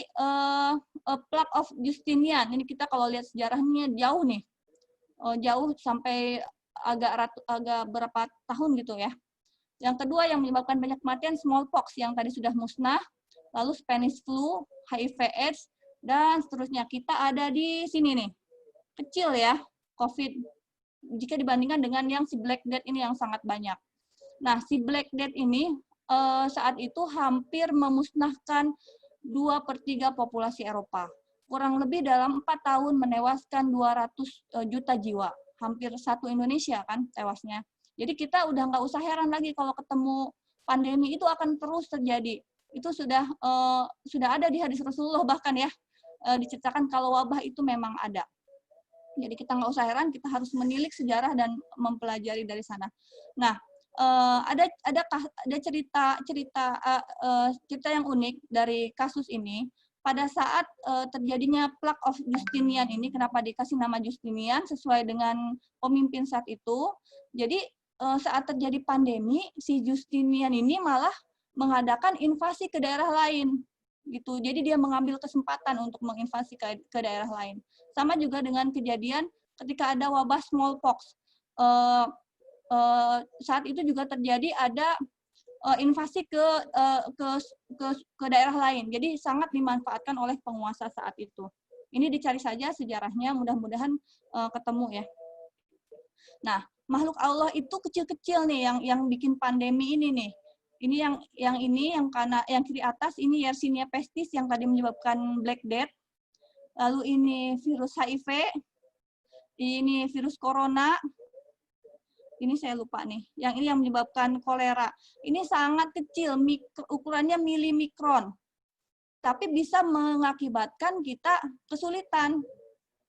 Speaker 5: Plague of Justinian. Ini kita kalau lihat sejarahnya jauh nih. Jauh sampai agak berapa tahun gitu ya. Yang kedua yang menyebabkan banyak kematian smallpox yang tadi sudah musnah, lalu Spanish flu, HIV/AIDS, dan seterusnya. Kita ada di sini nih, kecil ya, COVID, jika dibandingkan dengan yang si Black Death ini yang sangat banyak. Nah, si Black Death ini saat itu hampir memusnahkan 2/3 populasi Eropa. Kurang lebih dalam 4 tahun menewaskan 200 juta jiwa. Hampir satu Indonesia kan tewasnya. Jadi kita udah nggak usah heran lagi kalau ketemu pandemi itu akan terus terjadi. Itu sudah ada di hadis Rasulullah bahkan ya, diceritakan kalau wabah itu memang ada. Jadi kita nggak usah heran, kita harus menilik sejarah dan mempelajari dari sana. Nah, ada cerita yang unik dari kasus ini. Pada saat terjadinya Plague of Justinian ini, kenapa dikasih nama Justinian sesuai dengan pemimpin saat itu. Jadi saat terjadi pandemi, si Justinian ini malah mengadakan invasi ke daerah lain, gitu. Jadi dia mengambil kesempatan untuk menginvasi ke daerah lain. Sama juga dengan kejadian ketika ada wabah smallpox. Saat itu juga terjadi ada invasi ke daerah lain. Jadi sangat dimanfaatkan oleh penguasa saat itu. Ini dicari saja sejarahnya, mudah-mudahan ketemu ya. Nah, makhluk Allah itu kecil-kecil nih yang bikin pandemi ini nih. Ini yang kiri atas ini Yersinia pestis yang tadi menyebabkan Black Death. Lalu ini virus HIV, ini virus corona. Ini saya lupa nih. Yang ini yang menyebabkan kolera. Ini sangat kecil, ukurannya milimikron. Tapi bisa mengakibatkan kita kesulitan.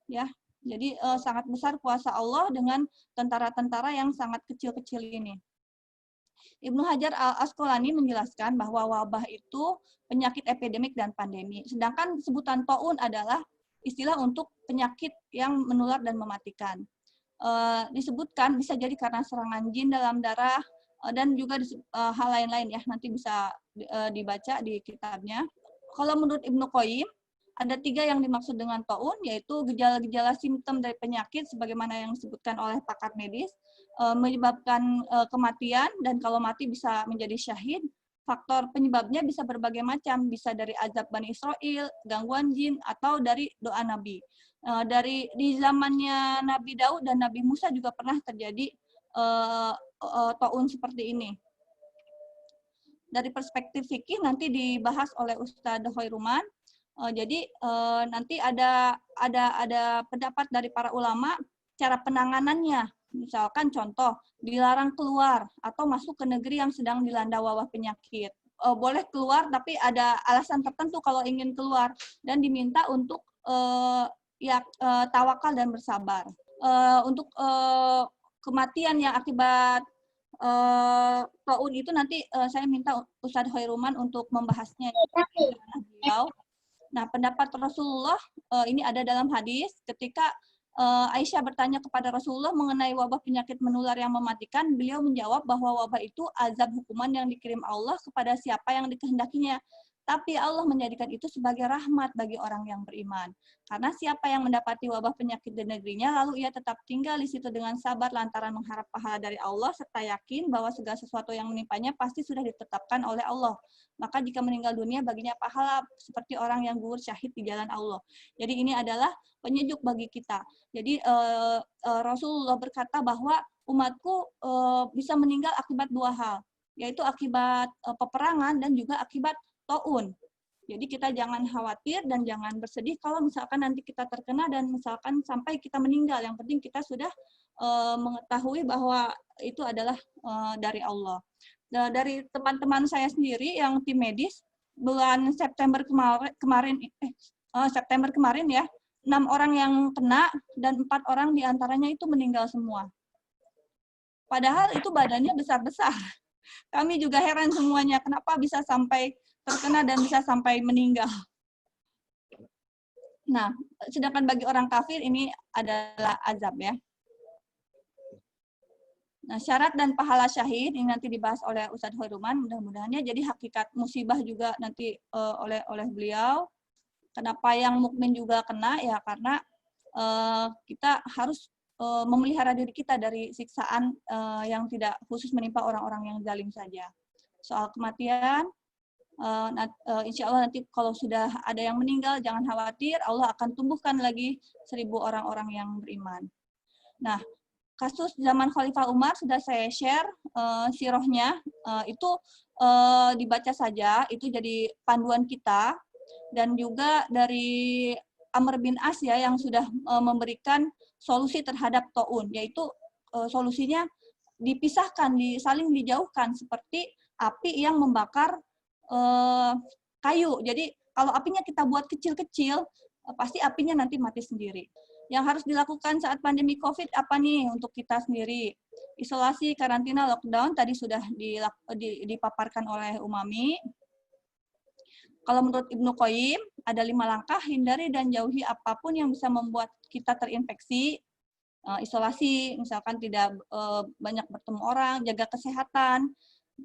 Speaker 5: Ya. Jadi sangat besar kuasa Allah dengan tentara-tentara yang sangat kecil-kecil ini. Ibnu Hajar Al-Asqalani menjelaskan bahwa wabah itu penyakit epidemik dan pandemi. Sedangkan sebutan taun adalah istilah untuk penyakit yang menular dan mematikan. Disebutkan bisa jadi karena serangan jin dalam darah dan juga hal lain-lain ya, nanti bisa dibaca di kitabnya. Kalau menurut Ibnu Qayyim ada 3 yang dimaksud dengan taun, yaitu gejala-gejala simptom dari penyakit sebagaimana yang disebutkan oleh pakar medis, menyebabkan kematian, dan kalau mati bisa menjadi syahid. Faktor penyebabnya bisa berbagai macam, bisa dari azab Bani Israel, gangguan jin, atau dari doa Nabi. Di zamannya Nabi Daud dan Nabi Musa juga pernah terjadi taun seperti ini. Dari perspektif fikih nanti dibahas oleh Ustadz Hoiruman. Jadi nanti ada pendapat dari para ulama cara penanganannya. Misalkan contoh, dilarang keluar atau masuk ke negeri yang sedang dilanda wabah penyakit. Boleh keluar tapi ada alasan tertentu kalau ingin keluar dan diminta untuk tawakal dan bersabar. Untuk kematian yang akibat taun itu nanti saya minta Ustadz Hoiruman untuk membahasnya. Nah, pendapat Rasulullah ini ada dalam hadis ketika Aisyah bertanya kepada Rasulullah mengenai wabah penyakit menular yang mematikan, beliau menjawab bahwa wabah itu azab hukuman yang dikirim Allah kepada siapa yang dikehendakinya. Tapi Allah menjadikan itu sebagai rahmat bagi orang yang beriman. Karena siapa yang mendapati wabah penyakit di negerinya, lalu ia tetap tinggal di situ dengan sabar lantaran mengharap pahala dari Allah, serta yakin bahwa segala sesuatu yang menimpanya pasti sudah ditetapkan oleh Allah. Maka jika meninggal dunia, baginya pahala seperti orang yang gugur syahid di jalan Allah. Jadi ini adalah penyejuk bagi kita. Jadi Rasulullah berkata bahwa umatku bisa meninggal akibat dua hal, yaitu akibat peperangan dan juga akibat taun. Jadi kita jangan khawatir dan jangan bersedih kalau misalkan nanti kita terkena dan misalkan sampai kita meninggal. Yang penting kita sudah mengetahui bahwa itu adalah dari Allah. Dari teman-teman saya sendiri yang tim medis, bulan September kemarin ya, 6 orang yang kena dan 4 orang diantaranya itu meninggal semua. Padahal itu badannya besar-besar. Kami juga heran semuanya, kenapa bisa sampai terkena dan bisa sampai meninggal. Nah, sedangkan bagi orang kafir ini adalah azab ya. Nah, syarat dan pahala syahid ini nanti dibahas oleh Ustadz Hoiruman, mudah-mudahannya jadi hakikat musibah juga nanti oleh beliau. Kenapa yang mukmin juga kena ya karena kita harus memelihara diri kita dari siksaan yang tidak khusus menimpa orang-orang yang zalim saja. Soal kematian, insya Allah nanti kalau sudah ada yang meninggal, jangan khawatir, Allah akan tumbuhkan lagi 1000 orang-orang yang beriman. Nah, kasus zaman Khalifah Umar sudah saya share sirahnya, itu dibaca saja, itu jadi panduan kita, dan juga dari Amr bin As ya, yang sudah memberikan solusi terhadap taun, yaitu solusinya dipisahkan, saling dijauhkan, seperti api yang membakar kayu. Jadi kalau apinya kita buat kecil-kecil, pasti apinya nanti mati sendiri. Yang harus dilakukan saat pandemi COVID apa nih untuk kita sendiri? Isolasi, karantina, lockdown tadi sudah dipaparkan oleh Umami. Kalau menurut Ibnu Qayyim, ada 5 langkah, hindari dan jauhi apapun yang bisa membuat kita terinfeksi. Isolasi, misalkan tidak banyak bertemu orang, jaga kesehatan,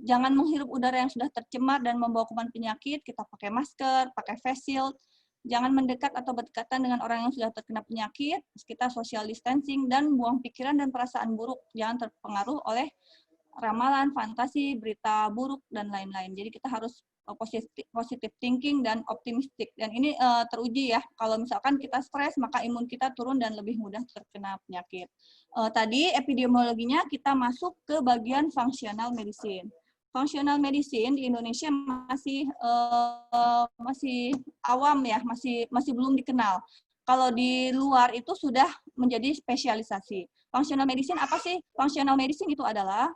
Speaker 5: jangan menghirup udara yang sudah tercemar dan membawa kuman penyakit, kita pakai masker, pakai face shield, jangan mendekat atau berdekatan dengan orang yang sudah terkena penyakit, kita social distancing, dan buang pikiran dan perasaan buruk, jangan terpengaruh oleh ramalan, fantasi, berita buruk, dan lain-lain. Jadi kita harus positive thinking dan optimistik. Dan ini teruji ya, kalau misalkan kita stres, maka imun kita turun dan lebih mudah terkena penyakit. Tadi epidemiologinya kita masuk ke bagian functional medicine. Functional medicine di Indonesia masih awam ya, masih belum dikenal. Kalau di luar itu sudah menjadi spesialisasi. Functional medicine apa sih? Functional medicine itu adalah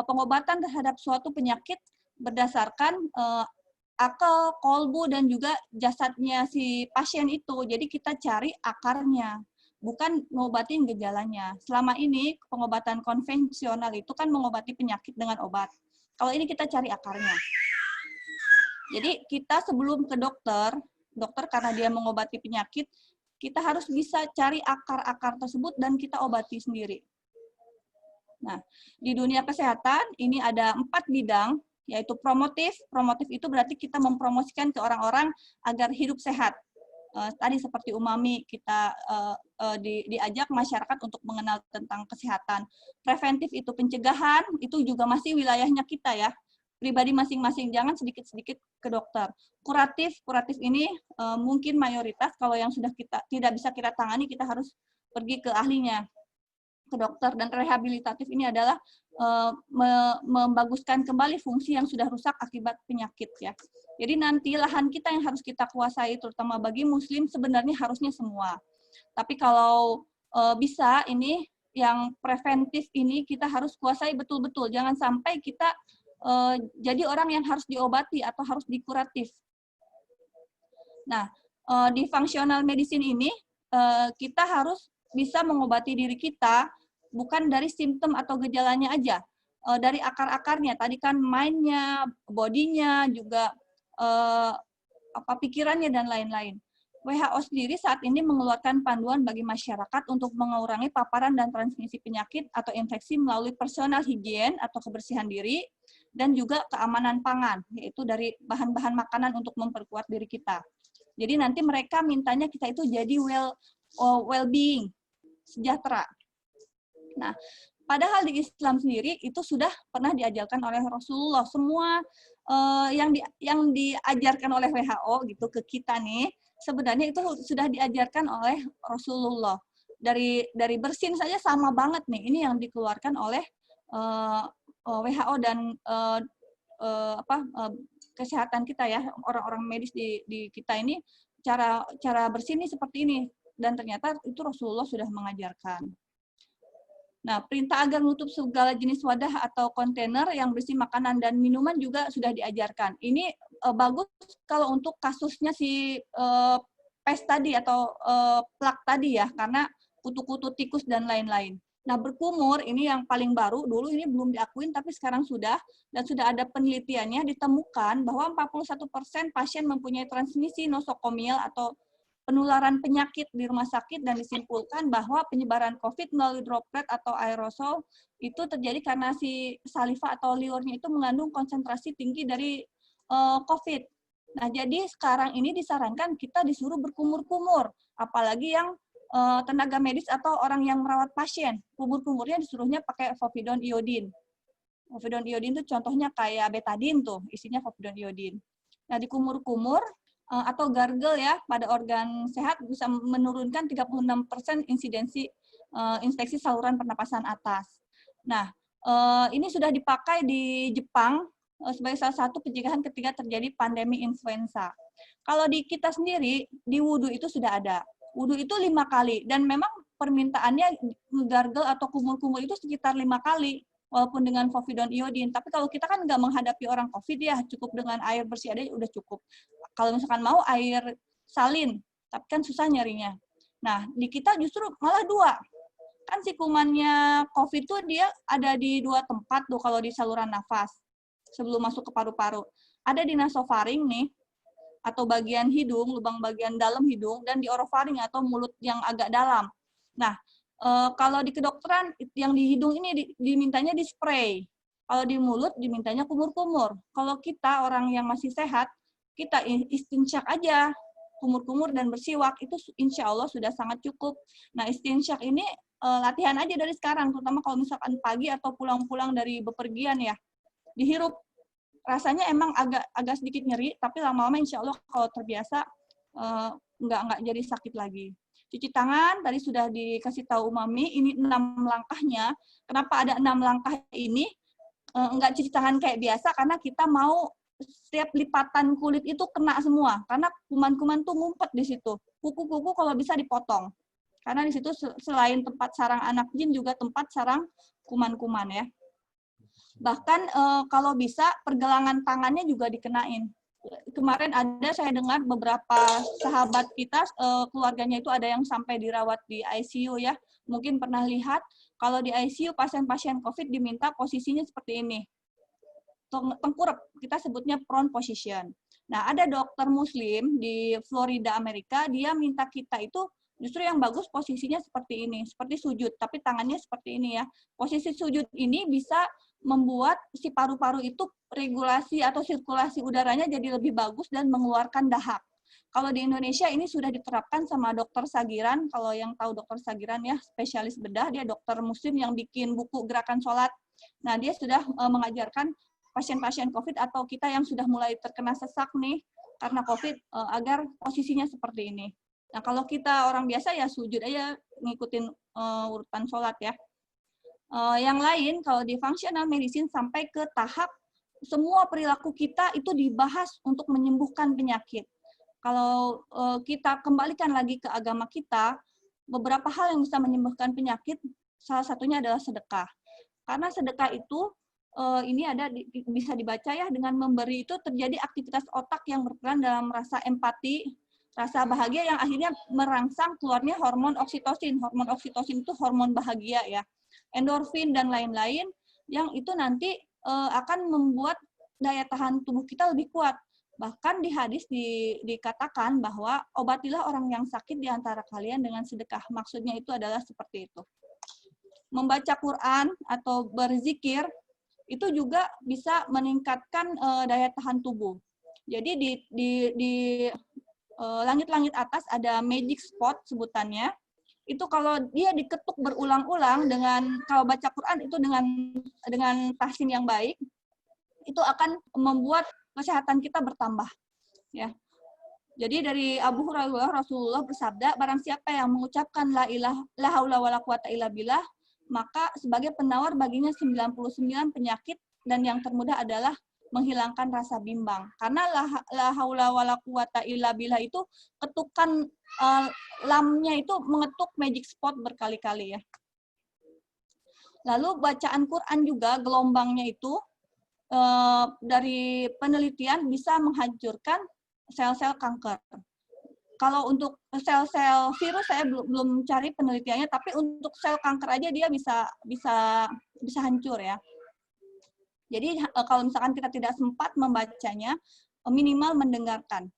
Speaker 5: pengobatan terhadap suatu penyakit berdasarkan akal, kolbu, dan juga jasadnya si pasien itu. Jadi kita cari akarnya, bukan ngobatin gejalanya. Selama ini pengobatan konvensional itu kan mengobati penyakit dengan obat. Kalau ini kita cari akarnya. Jadi kita sebelum ke dokter karena dia mengobati penyakit, kita harus bisa cari akar-akar tersebut dan kita obati sendiri. Nah, di dunia kesehatan ini ada 4 bidang, yaitu promotif. Promotif itu berarti kita mempromosikan ke orang-orang agar hidup sehat. Tadi seperti Umami, kita diajak masyarakat untuk mengenal tentang kesehatan. Preventif itu pencegahan, itu juga masih wilayahnya kita ya. Pribadi masing-masing, jangan sedikit-sedikit ke dokter. Kuratif ini mungkin mayoritas, kalau yang sudah tidak bisa kita tangani, kita harus pergi ke ahlinya, ke dokter. Dan rehabilitatif ini adalah membaguskan kembali fungsi yang sudah rusak akibat penyakit ya. Jadi nanti lahan kita yang harus kita kuasai, terutama bagi muslim, sebenarnya harusnya semua. Tapi kalau bisa ini yang preventif ini kita harus kuasai betul-betul. Jangan sampai kita jadi orang yang harus diobati atau harus dikuratif. Nah, di functional medicine ini kita harus bisa mengobati diri kita bukan dari simptom atau gejalanya aja, dari akar-akarnya. Tadi kan mind-nya, body-nya, juga pikirannya dan lain-lain. WHO sendiri saat ini mengeluarkan panduan bagi masyarakat untuk mengurangi paparan dan transmisi penyakit atau infeksi melalui personal hygiene atau kebersihan diri, dan juga keamanan pangan, yaitu dari bahan-bahan makanan untuk memperkuat diri kita. Jadi nanti mereka mintanya kita itu jadi well-being, sejahtera. Nah, padahal di Islam sendiri itu sudah pernah diajarkan oleh Rasulullah. Semua yang diajarkan oleh WHO gitu ke kita nih, sebenarnya itu sudah diajarkan oleh Rasulullah. Dari bersin saja sama banget nih. Ini yang dikeluarkan oleh WHO dan kesehatan kita ya, orang-orang medis di kita ini cara bersih ini seperti ini, dan ternyata itu Rasulullah sudah mengajarkan. Nah, perintah agar menutup segala jenis wadah atau kontainer yang berisi makanan dan minuman juga sudah diajarkan. Ini bagus kalau untuk kasusnya si pes tadi atau plak tadi ya, karena kutu-kutu tikus dan lain-lain. Nah, berkumur ini yang paling baru, dulu ini belum diakuin tapi sekarang sudah, dan sudah ada penelitiannya ditemukan bahwa 41% pasien mempunyai transmisi nosokomial atau penularan penyakit di rumah sakit, dan disimpulkan bahwa penyebaran COVID melalui droplet atau aerosol itu terjadi karena si saliva atau liurnya itu mengandung konsentrasi tinggi dari COVID. Nah, jadi sekarang ini disarankan kita disuruh berkumur-kumur, apalagi yang tenaga medis atau orang yang merawat pasien. Kumur-kumurnya disuruhnya pakai povidone iodine. Povidone iodine itu contohnya kayak betadine tuh, isinya povidone iodine. Nah, di kumur-kumur atau gargle ya pada organ sehat bisa menurunkan 36% insidensi infeksi saluran pernapasan atas. Nah, ini sudah dipakai di Jepang sebagai salah satu pencegahan ketika terjadi pandemi influenza. Kalau di kita sendiri, di wudhu itu sudah ada. Wudhu itu 5 kali, dan memang permintaannya gargle atau kumur-kumur itu sekitar 5 kali, walaupun dengan povidone iodine. Tapi kalau kita kan nggak menghadapi orang COVID ya, cukup dengan air bersih aja udah cukup. Kalau misalkan mau air salin, tapi kan susah nyarinya. Nah, di kita justru malah 2. Kan si kumannya COVID tuh dia ada di 2 tempat tuh kalau di saluran nafas, sebelum masuk ke paru-paru. Ada di nasofaring nih, atau bagian hidung, lubang bagian dalam hidung, dan di orofaring atau mulut yang agak dalam. Nah, kalau di kedokteran yang di hidung ini dimintanya di spray. Kalau di mulut dimintanya kumur-kumur. Kalau kita orang yang masih sehat, kita istinsyak aja, kumur-kumur dan bersiwak, itu insya Allah sudah sangat cukup. Nah, istinsyak ini latihan aja dari sekarang, terutama kalau misalkan pagi atau pulang-pulang dari bepergian ya. Dihirup. Rasanya emang agak sedikit nyeri, tapi lama-lama insya Allah kalau terbiasa nggak jadi sakit lagi. Cuci tangan, tadi sudah dikasih tahu Mami, ini 6 langkahnya. Kenapa ada 6 langkah ini? Nggak cuci tangan kayak biasa, karena kita mau setiap lipatan kulit itu kena semua, karena kuman-kuman tuh ngumpet di situ. Kuku-kuku kalau bisa dipotong, karena di situ selain tempat sarang anak jin juga tempat sarang kuman-kuman ya. Bahkan kalau bisa pergelangan tangannya juga dikenain. Kemarin ada saya dengar beberapa sahabat kita keluarganya itu ada yang sampai dirawat di ICU ya. Mungkin pernah lihat kalau di ICU pasien-pasien COVID diminta posisinya seperti ini. Tengkurap, kita sebutnya prone position. Nah, ada dokter muslim di Florida, Amerika, dia minta kita itu justru yang bagus posisinya seperti ini, seperti sujud, tapi tangannya seperti ini ya. Posisi sujud ini bisa membuat si paru-paru itu regulasi atau sirkulasi udaranya jadi lebih bagus dan mengeluarkan dahak. Kalau di Indonesia ini sudah diterapkan sama dokter Sagiran, kalau yang tahu dokter Sagiran ya, spesialis bedah, dia dokter muslim yang bikin buku Gerakan Sholat. Nah, dia sudah mengajarkan pasien-pasien COVID atau kita yang sudah mulai terkena sesak nih karena COVID agar posisinya seperti ini. Nah, kalau kita orang biasa ya sujud aja ngikutin urutan sholat ya. Yang lain kalau di functional medicine sampai ke tahap semua perilaku kita itu dibahas untuk menyembuhkan penyakit. Kalau kita kembalikan lagi ke agama kita, beberapa hal yang bisa menyembuhkan penyakit, salah satunya adalah sedekah. Karena sedekah itu ini ada bisa dibaca ya, dengan memberi itu terjadi aktivitas otak yang berperan dalam rasa empati, rasa bahagia yang akhirnya merangsang keluarnya hormon oksitosin. Hormon oksitosin itu hormon bahagia ya. Endorfin dan lain-lain yang itu nanti akan membuat daya tahan tubuh kita lebih kuat. Bahkan di hadis dikatakan bahwa obatilah orang yang sakit di antara kalian dengan sedekah. Maksudnya itu adalah seperti itu. Membaca Quran atau berzikir itu juga bisa meningkatkan daya tahan tubuh. Jadi di langit-langit atas ada magic spot sebutannya. Itu kalau dia diketuk berulang-ulang dengan, kalau baca Quran itu dengan tahsin yang baik, itu akan membuat kesehatan kita bertambah. Ya. Jadi dari Abu Hurairah, Rasulullah bersabda, barang siapa yang mengucapkan la haula wala quwata illa billah, maka sebagai penawar baginya 99 penyakit, dan yang termudah adalah menghilangkan rasa bimbang. Karena la haula wala quwata illa billah itu ketukan lamnya itu mengetuk magic spot berkali-kali ya. Lalu bacaan Quran juga gelombangnya itu dari penelitian bisa menghancurkan sel-sel kanker. Kalau untuk sel-sel virus saya belum cari penelitiannya, tapi untuk sel kanker aja dia bisa hancur ya. Jadi kalau misalkan kita tidak sempat membacanya, minimal mendengarkan.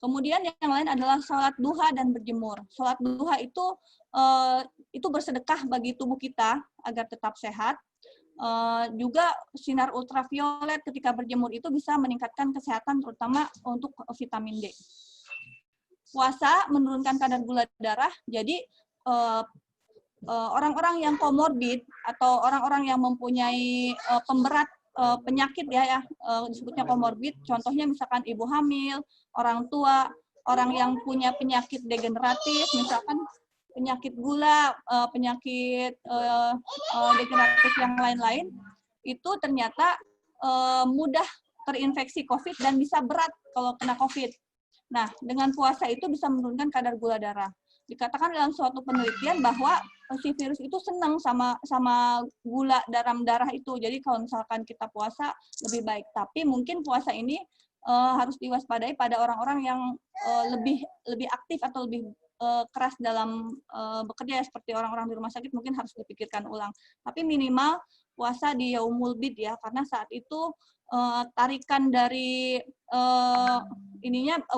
Speaker 5: Kemudian yang lain adalah sholat duha dan berjemur. Sholat duha itu bersedekah bagi tubuh kita agar tetap sehat. Juga sinar ultraviolet ketika berjemur itu bisa meningkatkan kesehatan, terutama untuk vitamin D. Puasa menurunkan kadar gula darah, jadi orang-orang yang komorbid atau orang-orang yang mempunyai pemberat penyakit disebutnya komorbid, contohnya misalkan ibu hamil, orang tua, orang yang punya penyakit degeneratif, misalkan penyakit gula, penyakit degeneratif yang lain-lain, itu ternyata mudah terinfeksi COVID dan bisa berat kalau kena COVID. Nah, dengan puasa itu bisa menurunkan kadar gula darah. Dikatakan dalam suatu penelitian bahwa si virus itu senang sama gula dalam darah itu. Jadi kalau misalkan kita puasa lebih baik. Tapi mungkin puasa ini harus diwaspadai pada orang-orang yang lebih aktif atau lebih keras dalam bekerja, seperti orang-orang di rumah sakit, mungkin harus dipikirkan ulang. Tapi minimal puasa di Yaumul Bid ya, karena saat itu tarikan dari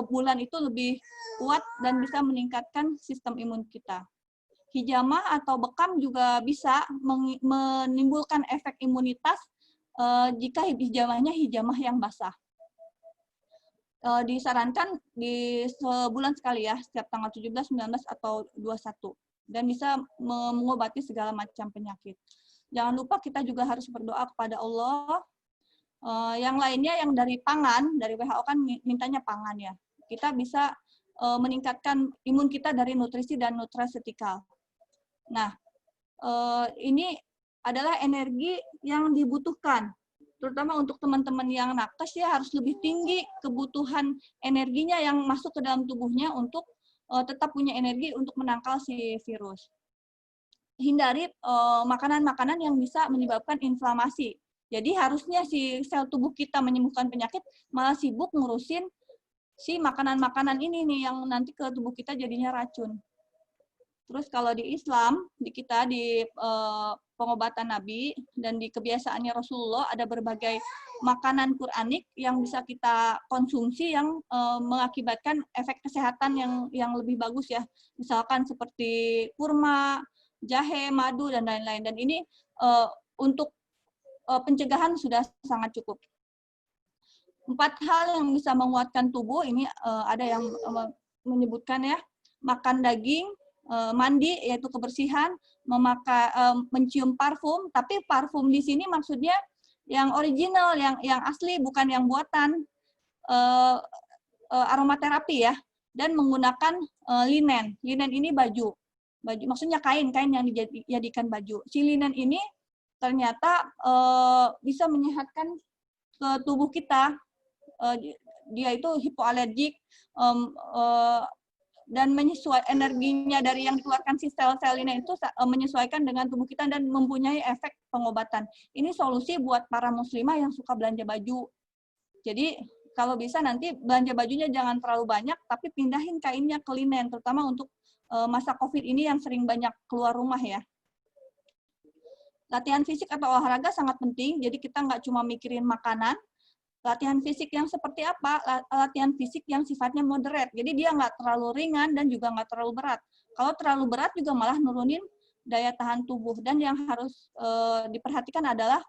Speaker 5: bulan itu lebih kuat dan bisa meningkatkan sistem imun kita. Hijamah atau bekam juga bisa menimbulkan efek imunitas jika hijamahnya hijamah yang basah. Disarankan di sebulan sekali ya, setiap tanggal 17, 19, atau 21. Dan bisa mengobati segala macam penyakit. Jangan lupa kita juga harus berdoa kepada Allah. Yang lainnya yang dari pangan, dari WHO kan mintanya pangan ya. Kita bisa meningkatkan imun kita dari nutrisi dan nutrasetikal. Nah, ini adalah energi yang dibutuhkan. Terutama untuk teman-teman yang nakes ya, harus lebih tinggi kebutuhan energinya yang masuk ke dalam tubuhnya untuk tetap punya energi untuk menangkal si virus. Hindari makanan-makanan yang bisa menyebabkan inflamasi. Jadi harusnya si sel tubuh kita menyembuhkan penyakit, malah sibuk ngurusin si makanan-makanan ini nih yang nanti ke tubuh kita jadinya racun. Terus kalau di Islam, di pengobatan Nabi dan di kebiasaannya Rasulullah, ada berbagai makanan Quranik yang bisa kita konsumsi yang mengakibatkan efek kesehatan yang lebih bagus ya. Misalkan seperti kurma, jahe, madu, dan lain-lain. Dan ini untuk pencegahan sudah sangat cukup. 4 hal yang bisa menguatkan tubuh, ini ada yang menyebutkan ya, makan daging, mandi yaitu kebersihan, mencium parfum, tapi parfum di sini maksudnya yang original, yang asli, bukan yang buatan, aromaterapi ya, dan menggunakan linen. Linen ini baju maksudnya kain yang dijadikan baju. Si linen ini ternyata bisa menyehatkan ke tubuh kita. Dia itu hipoalergik dan energinya dari yang dikeluarkan si sel-sel ini itu menyesuaikan dengan tubuh kita dan mempunyai efek pengobatan. Ini solusi buat para muslimah yang suka belanja baju. Jadi kalau bisa nanti belanja bajunya jangan terlalu banyak, tapi pindahin kainnya ke linen, terutama untuk masa COVID ini yang sering banyak keluar rumah ya. Latihan fisik atau olahraga sangat penting, jadi kita nggak cuma mikirin makanan. Latihan fisik yang seperti apa? Latihan fisik yang sifatnya moderate. Jadi dia nggak terlalu ringan dan juga nggak terlalu berat. Kalau terlalu berat juga malah nurunin daya tahan tubuh. Dan yang harus diperhatikan adalah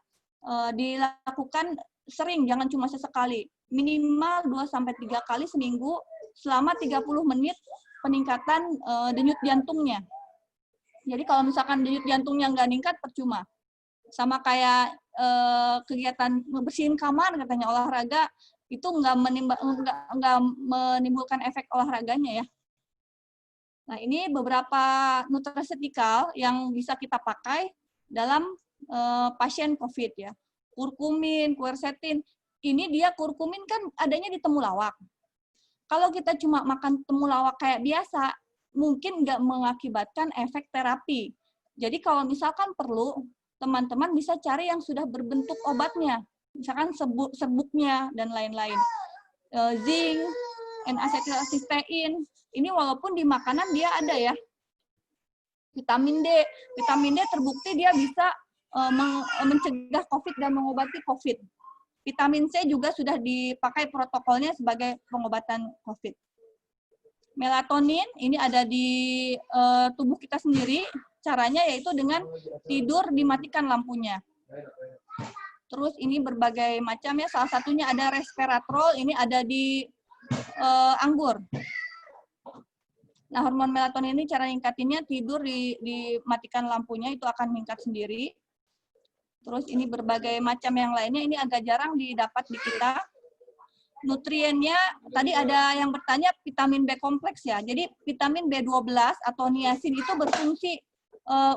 Speaker 5: dilakukan sering, jangan cuma sesekali. Minimal 2-3 kali seminggu selama 30 menit peningkatan denyut jantungnya. Jadi kalau misalkan denyut jantungnya nggak meningkat, percuma. Sama kayak kegiatan bersihin kamar, katanya olahraga, itu nggak menimbulkan efek olahraganya ya. Nah, ini beberapa nutraceutical yang bisa kita pakai dalam pasien COVID ya. Kurkumin, quercetin. Ini dia kurkumin kan adanya di temulawak. Kalau kita cuma makan temulawak kayak biasa, mungkin nggak mengakibatkan efek terapi. Jadi kalau misalkan perlu, teman-teman bisa cari yang sudah berbentuk obatnya. Misalkan serbuknya dan lain-lain. Zinc, N-asetilsistein. Ini walaupun di makanan dia ada ya. Vitamin D. Vitamin D terbukti dia bisa mencegah COVID dan mengobati COVID. Vitamin C juga sudah dipakai protokolnya sebagai pengobatan COVID. Melatonin ini ada di tubuh kita sendiri. Caranya yaitu dengan tidur dimatikan lampunya. Terus ini berbagai macam ya. Salah satunya ada resveratrol. Ini ada di anggur. Nah, hormon melatonin ini cara ningkatinnya tidur dimatikan lampunya itu akan meningkat sendiri. Terus ini berbagai macam yang lainnya, ini agak jarang didapat di kita. Nutriennya, tadi ada yang bertanya vitamin B kompleks ya. Jadi vitamin B12 atau niacin itu berfungsi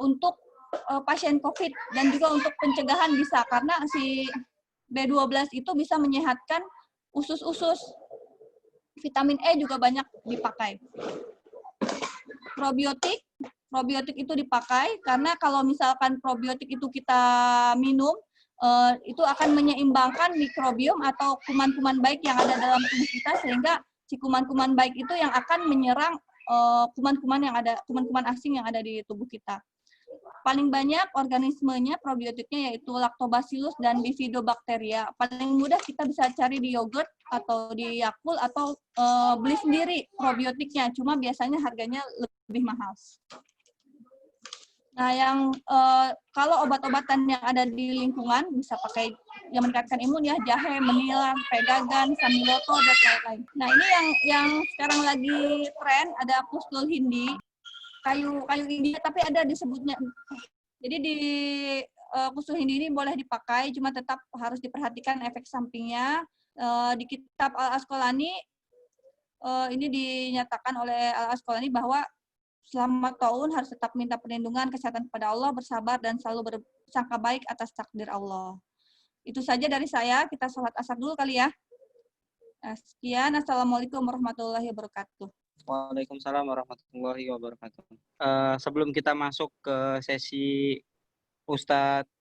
Speaker 5: untuk pasien COVID dan juga untuk pencegahan bisa. Karena si B12 itu bisa menyehatkan usus-usus. Vitamin E juga banyak dipakai. Probiotik itu dipakai karena kalau misalkan probiotik itu kita minum, itu akan menyeimbangkan mikrobiom atau kuman-kuman baik yang ada dalam tubuh kita sehingga si kuman-kuman baik itu yang akan menyerang kuman-kuman asing yang ada di tubuh kita. Paling banyak organismenya probiotiknya yaitu Lactobacillus dan Bifidobacteria. Paling mudah kita bisa cari di yogurt atau di Yakult atau beli sendiri probiotiknya. Cuma biasanya harganya lebih mahal. Nah, yang kalau obat-obatan yang ada di lingkungan bisa pakai yang meningkatkan imun ya, jahe, meniran, pegagan, sambiloto, dan lain-lain. Nah, ini yang sekarang lagi tren ada pustul hindi, kayu India, tapi ada disebutnya. Jadi di pustul hindi ini boleh dipakai, cuma tetap harus diperhatikan efek sampingnya. Di kitab Al-Asqalani ini dinyatakan oleh Al-Asqalani bahwa selama tahun harus tetap minta perlindungan kesehatan kepada Allah, bersabar, dan selalu bersangka baik atas takdir Allah. Itu saja dari saya. Kita sholat asar dulu kali ya. Sekian. Assalamualaikum warahmatullahi wabarakatuh.
Speaker 1: Waalaikumsalam warahmatullahi wabarakatuh. Sebelum kita masuk ke sesi Ustadz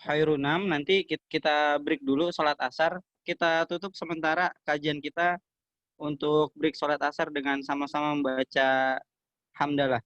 Speaker 1: Khairunam, nanti kita break dulu sholat asar. Kita tutup sementara kajian kita untuk break sholat asar dengan sama-sama membaca hamdalah.